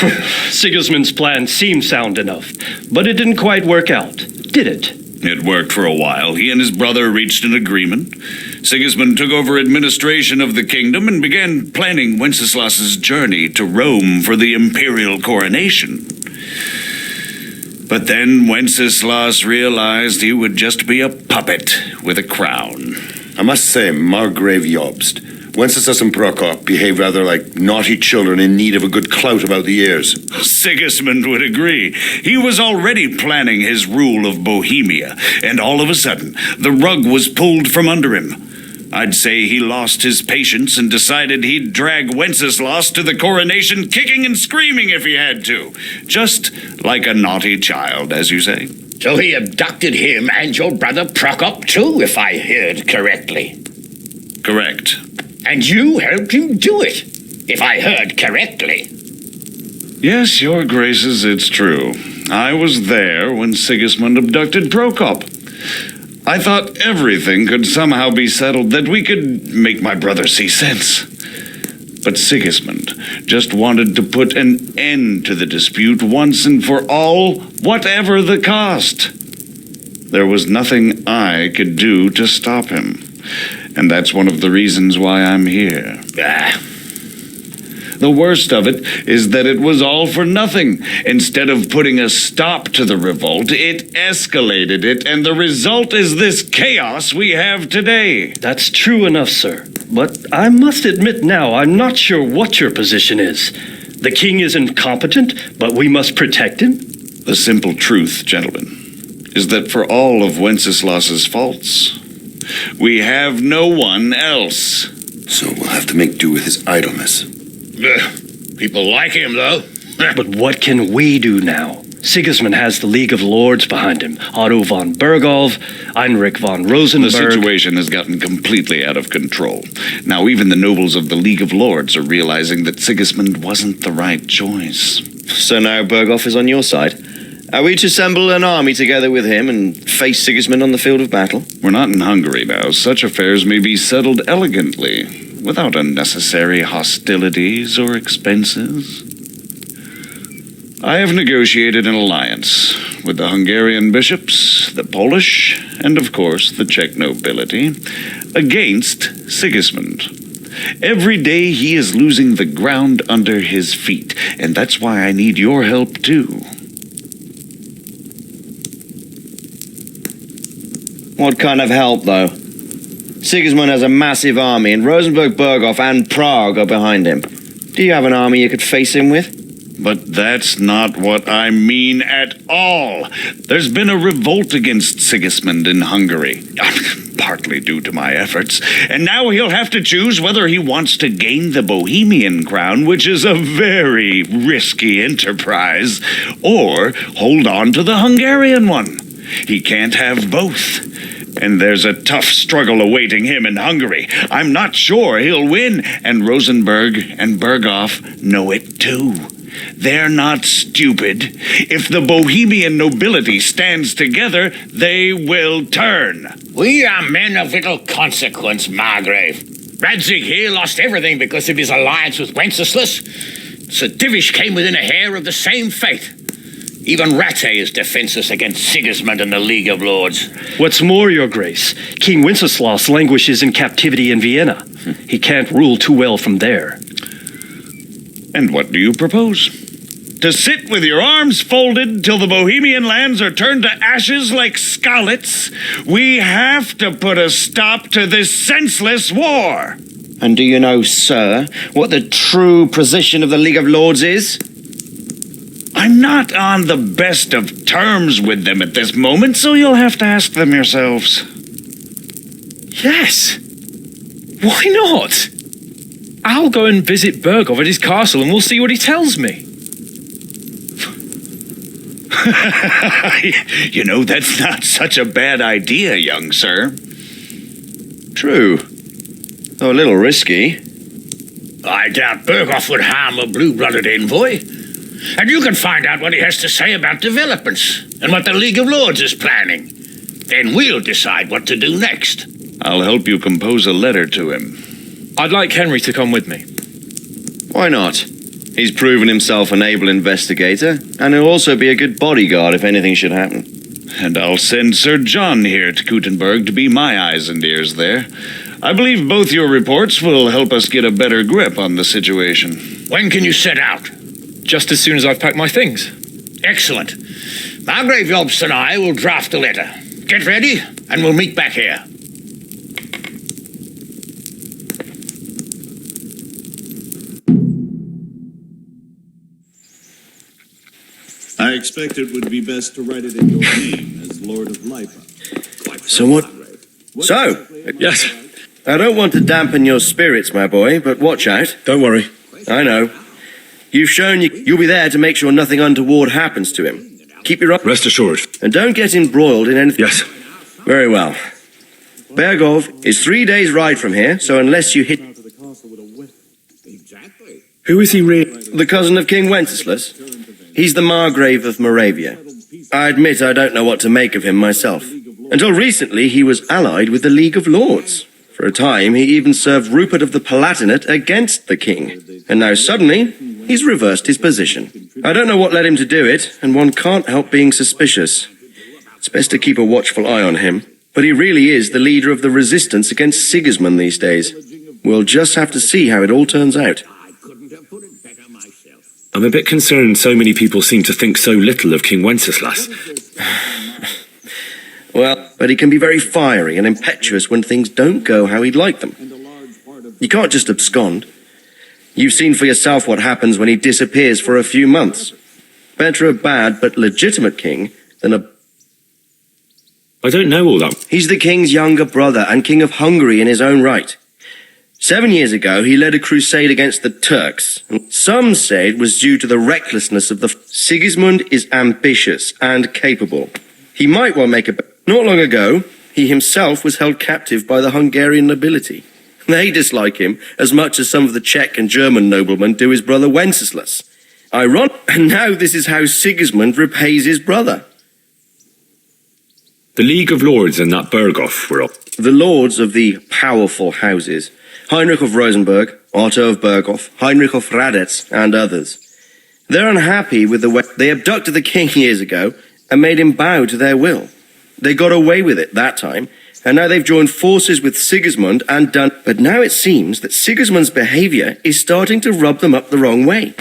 Sigismund's plan seemed sound enough, but it didn't quite work out, did it? It worked for a while. He and his brother reached an agreement. Sigismund took over administration of the kingdom and began planning Wenceslas's journey to Rome for the imperial coronation. But then Wenceslas realized he would just be a puppet with a crown. I must say, Margrave Jobst, Wenceslas and Prokop behave rather like naughty children in need of a good clout about the ears. Sigismund would agree. He was already planning his rule of Bohemia, and all of a sudden, the rug was pulled from under him. I'd say he lost his patience and decided he'd drag Wenceslas to the coronation kicking and screaming if he had to. Just like a naughty child, as you say. So he abducted him and your brother Prokop too, if I heard correctly. Correct. And you helped him do it, if I heard correctly. Yes, Your Graces, it's true. I was there when Sigismund abducted Prokop. I thought everything could somehow be settled, that we could make my brother see sense. But Sigismund just wanted to put an end to the dispute once and for all, whatever the cost. There was nothing I could do to stop him. And that's one of the reasons why I'm here. The worst of it is that it was all for nothing. Instead of putting a stop to the revolt, it escalated it, and the result is this chaos we have today. That's true enough, sir. But I must admit now, I'm not sure what your position is. The king is incompetent, but we must protect him? The simple truth, gentlemen, is that for all of Wenceslas's faults, we have no one else. So we'll have to make do with his idleness. People like him, though. But what can we do now? Sigismund has the League of Lords behind him. Otto von Bergolf, Heinrich von Rosenberg. The situation has gotten completely out of control. Now even the nobles of the League of Lords are realizing that Sigismund wasn't the right choice. So now Bergolf is on your side. Are we to assemble an army together with him and face Sigismund on the field of battle? We're not in Hungary now. Such affairs may be settled elegantly, without unnecessary hostilities or expenses. I have negotiated an alliance with the Hungarian bishops, the Polish, and of course the Czech nobility, against Sigismund. Every day he is losing the ground under his feet, and that's why I need your help too. What kind of help, though? Sigismund has a massive army, and Rosenberg, Berghoff, and Prague are behind him. Do you have an army you could face him with? But that's not what I mean at all. There's been a revolt against Sigismund in Hungary, partly due to my efforts, and now he'll have to choose whether he wants to gain the Bohemian crown, which is a very risky enterprise, or hold on to the Hungarian one. He can't have both. And there's a tough struggle awaiting him in Hungary. I'm not sure he'll win, and Rosenberg and Berghoff know it too. They're not stupid. If the Bohemian nobility stands together, they will turn. We are men of little consequence, Margrave. Radzig here lost everything because of his alliance with Wenceslas. Sir Divish came within a hair of the same fate. Even Rattay is defenseless against Sigismund and the League of Lords. What's more, Your Grace, King Wenceslas languishes in captivity in Vienna. He can't rule too well from there. And what do you propose? To sit with your arms folded till the Bohemian lands are turned to ashes like scarlets? We have to put a stop to this senseless war. And do you know, sir, what the true position of the League of Lords is? I'm not on the best of terms with them at this moment, so you'll have to ask them yourselves. Yes. Why not? I'll go and visit Berghoff at his castle and we'll see what he tells me. You know, that's not such a bad idea, young sir. True. Though a little risky. I doubt Berghoff would harm a blue-blooded envoy. And you can find out what he has to say about developments and what the League of Lords is planning. Then we'll decide what to do next. I'll help you compose a letter to him. I'd like Henry to come with me. Why not? He's proven himself an able investigator, and he'll also be a good bodyguard if anything should happen. And I'll send Sir John here to Kuttenberg to be my eyes and ears there. I believe both your reports will help us get a better grip on the situation. When can you set out? Just as soon as I've packed my things. Excellent. Margrave Jobst and I will draft a letter. Get ready, and we'll meet back here. I expect it would be best to write it in your name as Lord of Lipa. So what? So? Yes. I don't want to dampen your spirits, my boy, but watch out. Don't worry. I know. You've shown you'll be there to make sure nothing untoward happens to him. Keep your... Rest assured. And don't get embroiled in anything... Yes. Very well. Berghoff is 3 days' ride from here, so unless you hit... Who is he really? The cousin of King Wenceslas. He's the Margrave of Moravia. I admit I don't know what to make of him myself. Until recently, he was allied with the League of Lords. For a time, he even served Rupert of the Palatinate against the king. And now suddenly, he's reversed his position. I don't know what led him to do it, and one can't help being suspicious. It's best to keep a watchful eye on him. But he really is the leader of the resistance against Sigismund these days. We'll just have to see how it all turns out. I'm a bit concerned so many people seem to think so little of King Wenceslas. Well, but he can be very fiery and impetuous when things don't go how he'd like them. You can't just abscond. You've seen for yourself what happens when he disappears for a few months. Better a bad but legitimate king than a... I don't know all that. He's the king's younger brother and king of Hungary in his own right. 7 years ago, he led a crusade against the Turks. Some say it was due to the recklessness of the... Sigismund is ambitious and capable. He might well make a... Not long ago, he himself was held captive by the Hungarian nobility. They dislike him as much as some of the Czech and German noblemen do his brother Wenceslas. Ironic. And now this is how Sigismund repays his brother. The League of Lords and that Berghoff were up. The lords of the powerful houses, Heinrich of Rosenberg, Otto of Berghoff, Heinrich of Radetz, and others. They're unhappy with the way they abducted the king years ago and made him bow to their will. They got away with it that time, and now they've joined forces with Sigismund and done. But now it seems that Sigismund's behavior is starting to rub them up the wrong way.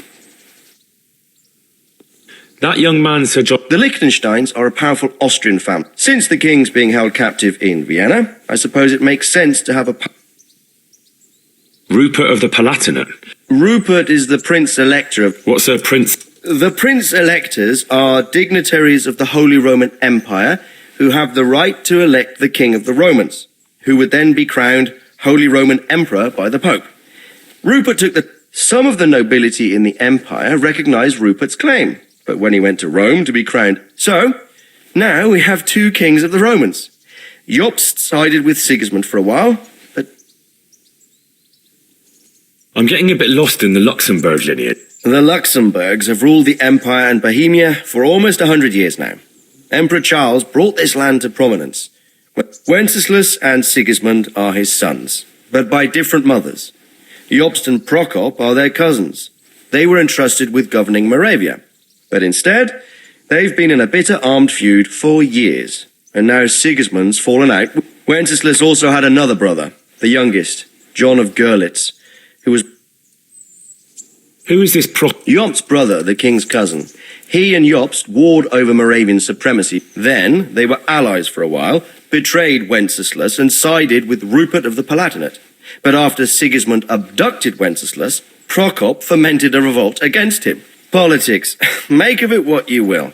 That young man, Sir John... The Liechtensteins are a powerful Austrian family. Since the king's being held captive in Vienna, I suppose it makes sense to have a... Rupert of the Palatinate. Rupert is the Prince-Elector of... What's a prince? The Prince-Electors are dignitaries of the Holy Roman Empire who have the right to elect the King of the Romans, who would then be crowned Holy Roman Emperor by the Pope. Rupert took the... Some of the nobility in the empire recognized Rupert's claim, but when he went to Rome to be crowned... So, now we have two kings of the Romans. Jobst sided with Sigismund for a while, but... I'm getting a bit lost in the Luxembourg lineage. The Luxembourgs have ruled the empire and Bohemia for almost 100 years now. Emperor Charles brought this land to prominence. Wenceslas and Sigismund are his sons, but by different mothers. Jobst and Prokop are their cousins. They were entrusted with governing Moravia. But instead, they've been in a bitter armed feud for years. And now Sigismund's fallen out. Wenceslas also had another brother, the youngest, John of Görlitz, who was... Who is this Jobst's brother, the king's cousin. He and Jobst warred over Moravian supremacy. Then they were allies for a while, betrayed Wenceslas and sided with Rupert of the Palatinate. But after Sigismund abducted Wenceslas, Prokop fomented a revolt against him. Politics. Make of it what you will.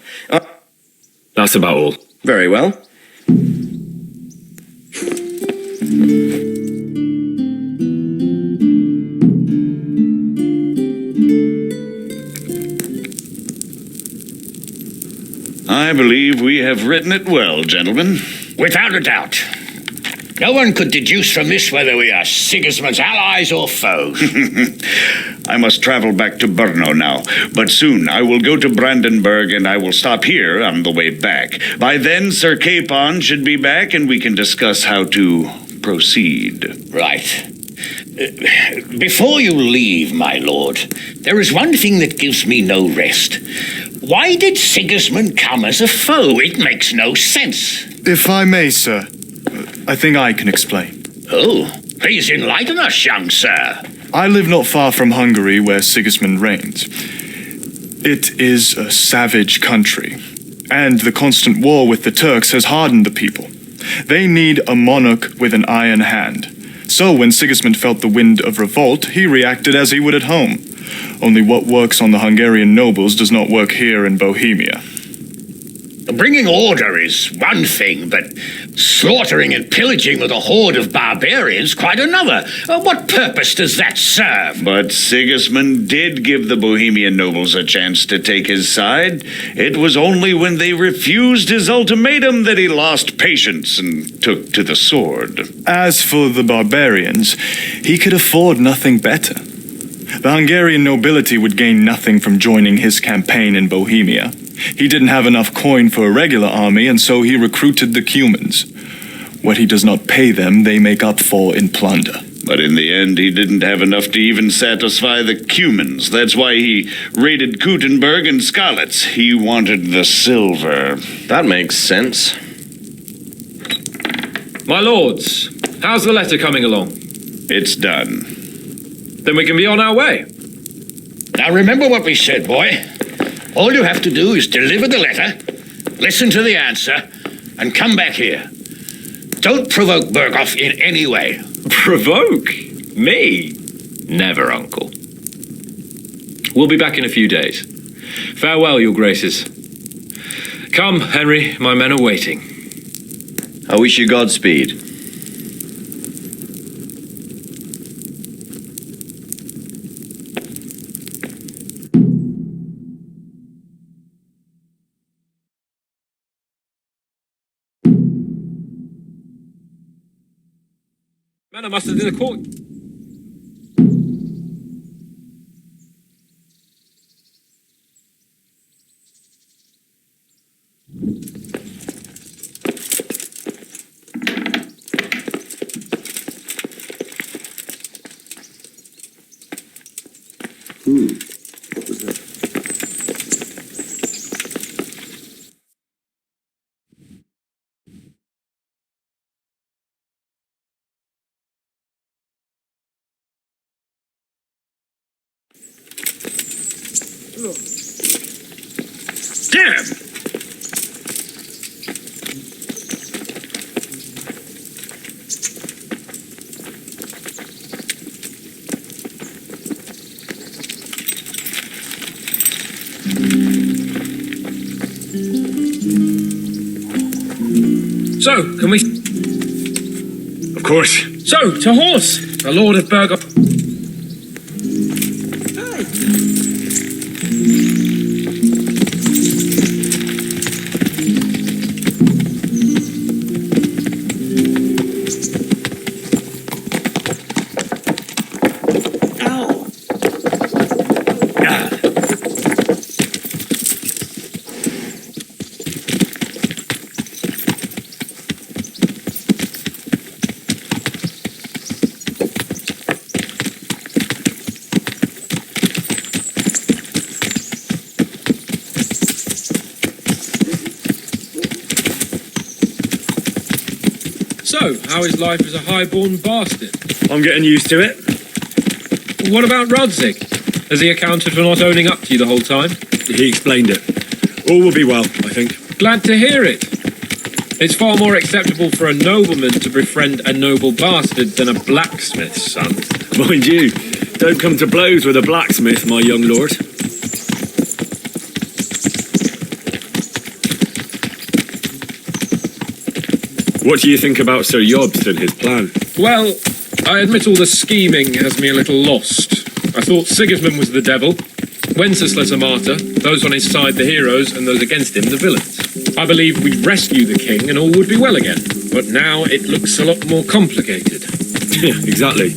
That's about all. Very well. I believe we have written it well, gentlemen. Without a doubt. No one could deduce from this whether we are Sigismund's allies or foes. I must travel back to Brno now, but soon I will go to Brandenburg and I will stop here on the way back. By then, Sir Capon should be back and we can discuss how to proceed. Right. Before you leave, my lord, there is one thing that gives me no rest. Why did Sigismund come as a foe? It makes no sense. If I may, sir, I think I can explain. Oh, please enlighten us, young sir. I live not far from Hungary, where Sigismund reigns. It is a savage country, and the constant war with the Turks has hardened the people. They need a monarch with an iron hand. So when Sigismund felt the wind of revolt, he reacted as he would at home. Only what works on the Hungarian nobles does not work here in Bohemia. Bringing order is one thing, but slaughtering and pillaging with a horde of barbarians quite another. What purpose does that serve? But Sigismund did give the Bohemian nobles a chance to take his side. It was only when they refused his ultimatum that he lost patience and took to the sword. As for the barbarians, he could afford nothing better. The Hungarian nobility would gain nothing from joining his campaign in Bohemia. He didn't have enough coin for a regular army, and so he recruited the Cumans. What he does not pay them, they make up for in plunder. But in the end, he didn't have enough to even satisfy the Cumans. That's why he raided Kuttenberg and Skalitz. He wanted the silver. That makes sense. My lords, how's the letter coming along? It's done. Then we can be on our way. Now remember what we said, boy. All you have to do is deliver the letter, listen to the answer, and come back here. Don't provoke Berghoff in any way. Provoke? Me? Never, Uncle. We'll be back in a few days. Farewell, your graces. Come, Henry, my men are waiting. I wish you Godspeed. Man, I must have done a court. What was that? Damn! So, can we... Of course. So, to horse! The Lord of Burgos... So, how is life as a high-born bastard? I'm getting used to it. What about Rodzig? Has he accounted for not owning up to you the whole time? He explained it. All will be well, I think. Glad to hear it. It's far more acceptable for a nobleman to befriend a noble bastard than a blacksmith's son. Mind you, don't come to blows with a blacksmith, my young lord. What do you think about Sir Yobst and his plan? Well, I admit all the scheming has me a little lost. I thought Sigismund was the devil, Wenceslas a martyr, those on his side the heroes, and those against him the villains. I believed we'd rescue the king and all would be well again. But now it looks a lot more complicated. Yeah, exactly.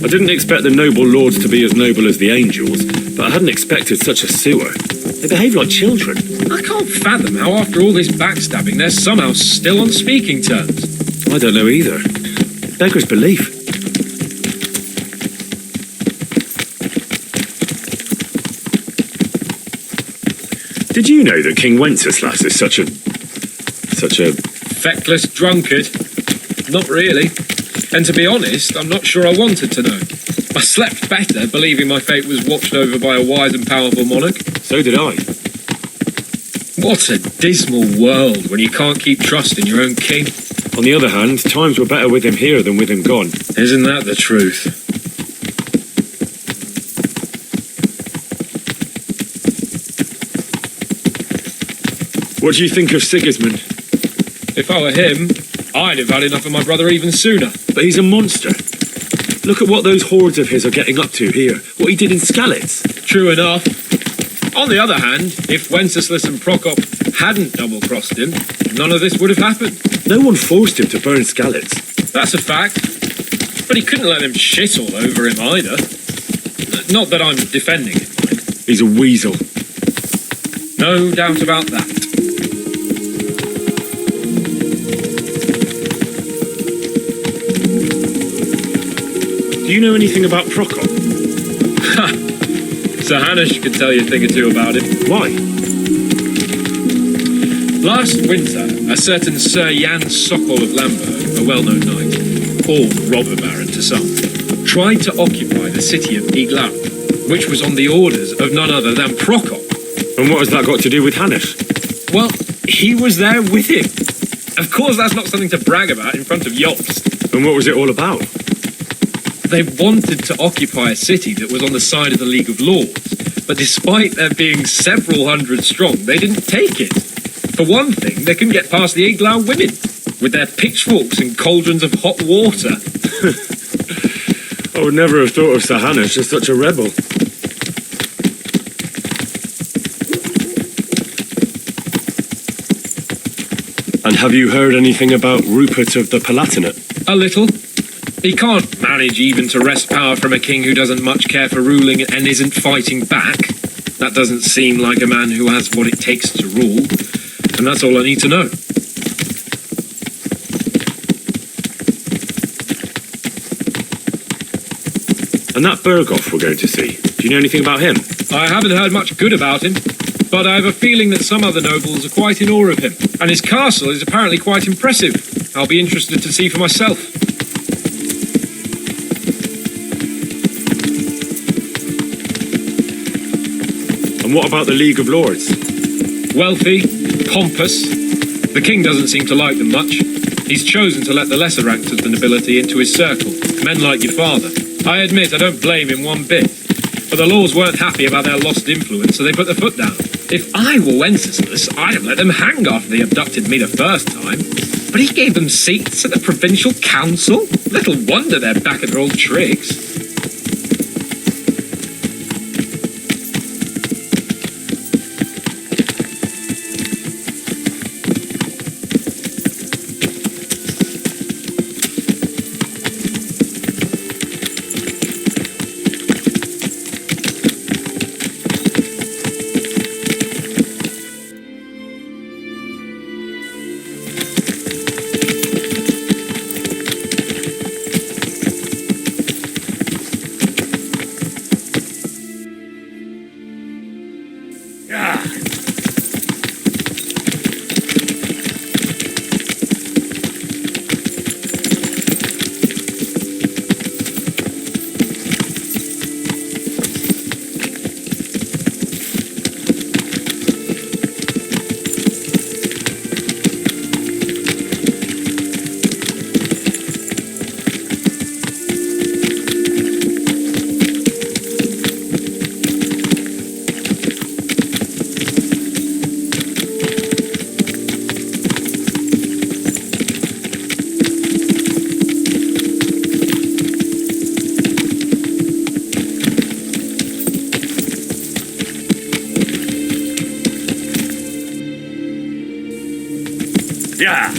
I didn't expect the noble lords to be as noble as the angels, but I hadn't expected such a sewer. They behave like children. I can't fathom how after all this backstabbing they're somehow still on speaking terms. I don't know either. Beggars belief. Did you know that King Wenceslas is such a... Feckless drunkard? Not really. And to be honest, I'm not sure I wanted to know. I slept better believing my fate was watched over by a wise and powerful monarch. So did I. What a dismal world when you can't keep trust in your own king. On the other hand, times were better with him here than with him gone. Isn't that the truth? What do you think of Sigismund? If I were him, I'd have had enough of my brother even sooner. But he's a monster. Look at what those hordes of his are getting up to here. What he did in Skalitz. True enough. On the other hand, if Wenceslas and Prokop hadn't double-crossed him, none of this would have happened. No one forced him to burn Skalitz. That's a fact. But he couldn't let them shit all over him either. Not that I'm defending him. He's a weasel. No doubt about that. Do you know anything about Prokop? Ha! Sir Hanush can tell you a thing or two about him. Why? Last winter, a certain Sir Jan Sokol of Lamberg, a well-known knight, or robber baron to some, tried to occupy the city of Iglau, which was on the orders of none other than Prokop. And what has that got to do with Hanush? Well, he was there with him. Of course, that's not something to brag about in front of Jobst. And what was it all about? They wanted to occupy a city that was on the side of the League of Lords, but despite there being several hundred strong, they didn't take it. For one thing, they couldn't get past the Iglau women, with their pitchforks and cauldrons of hot water. I would never have thought of Sir Hanush as such a rebel. And have you heard anything about Rupert of the Palatinate? A little. He can't manage even to wrest power from a king who doesn't much care for ruling and isn't fighting back. That doesn't seem like a man who has what it takes to rule. And that's all I need to know. And that Berghoff we're going to see, do you know anything about him? I haven't heard much good about him, but I have a feeling that some other nobles are quite in awe of him. And his castle is apparently quite impressive. I'll be interested to see for myself. And what about the League of Lords? Wealthy, pompous. The king doesn't seem to like them much. He's chosen to let the lesser ranks of the nobility into his circle, men like your father. I admit I don't blame him one bit, but the Lords weren't happy about their lost influence, so they put their foot down. If I were Wenceslas, I'd have let them hang after they abducted me the first time. But he gave them seats at the provincial council? Little wonder they're back at their old tricks. Yeah.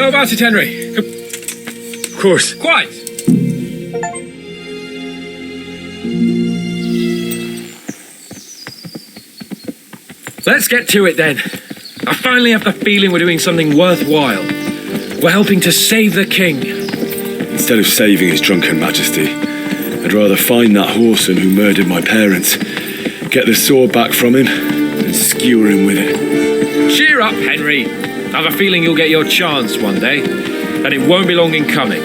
How about it, Henry? Of course. Quite. Let's get to it then. I finally have the feeling we're doing something worthwhile. We're helping to save the king. Instead of saving his drunken majesty, I'd rather find that whoreson who murdered my parents, get the sword back from him, and skewer him with it. Cheer up, Henry. I have a feeling you'll get your chance one day, and it won't be long in coming.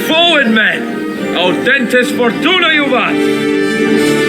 Forward, men! Audentes fortuna juvat!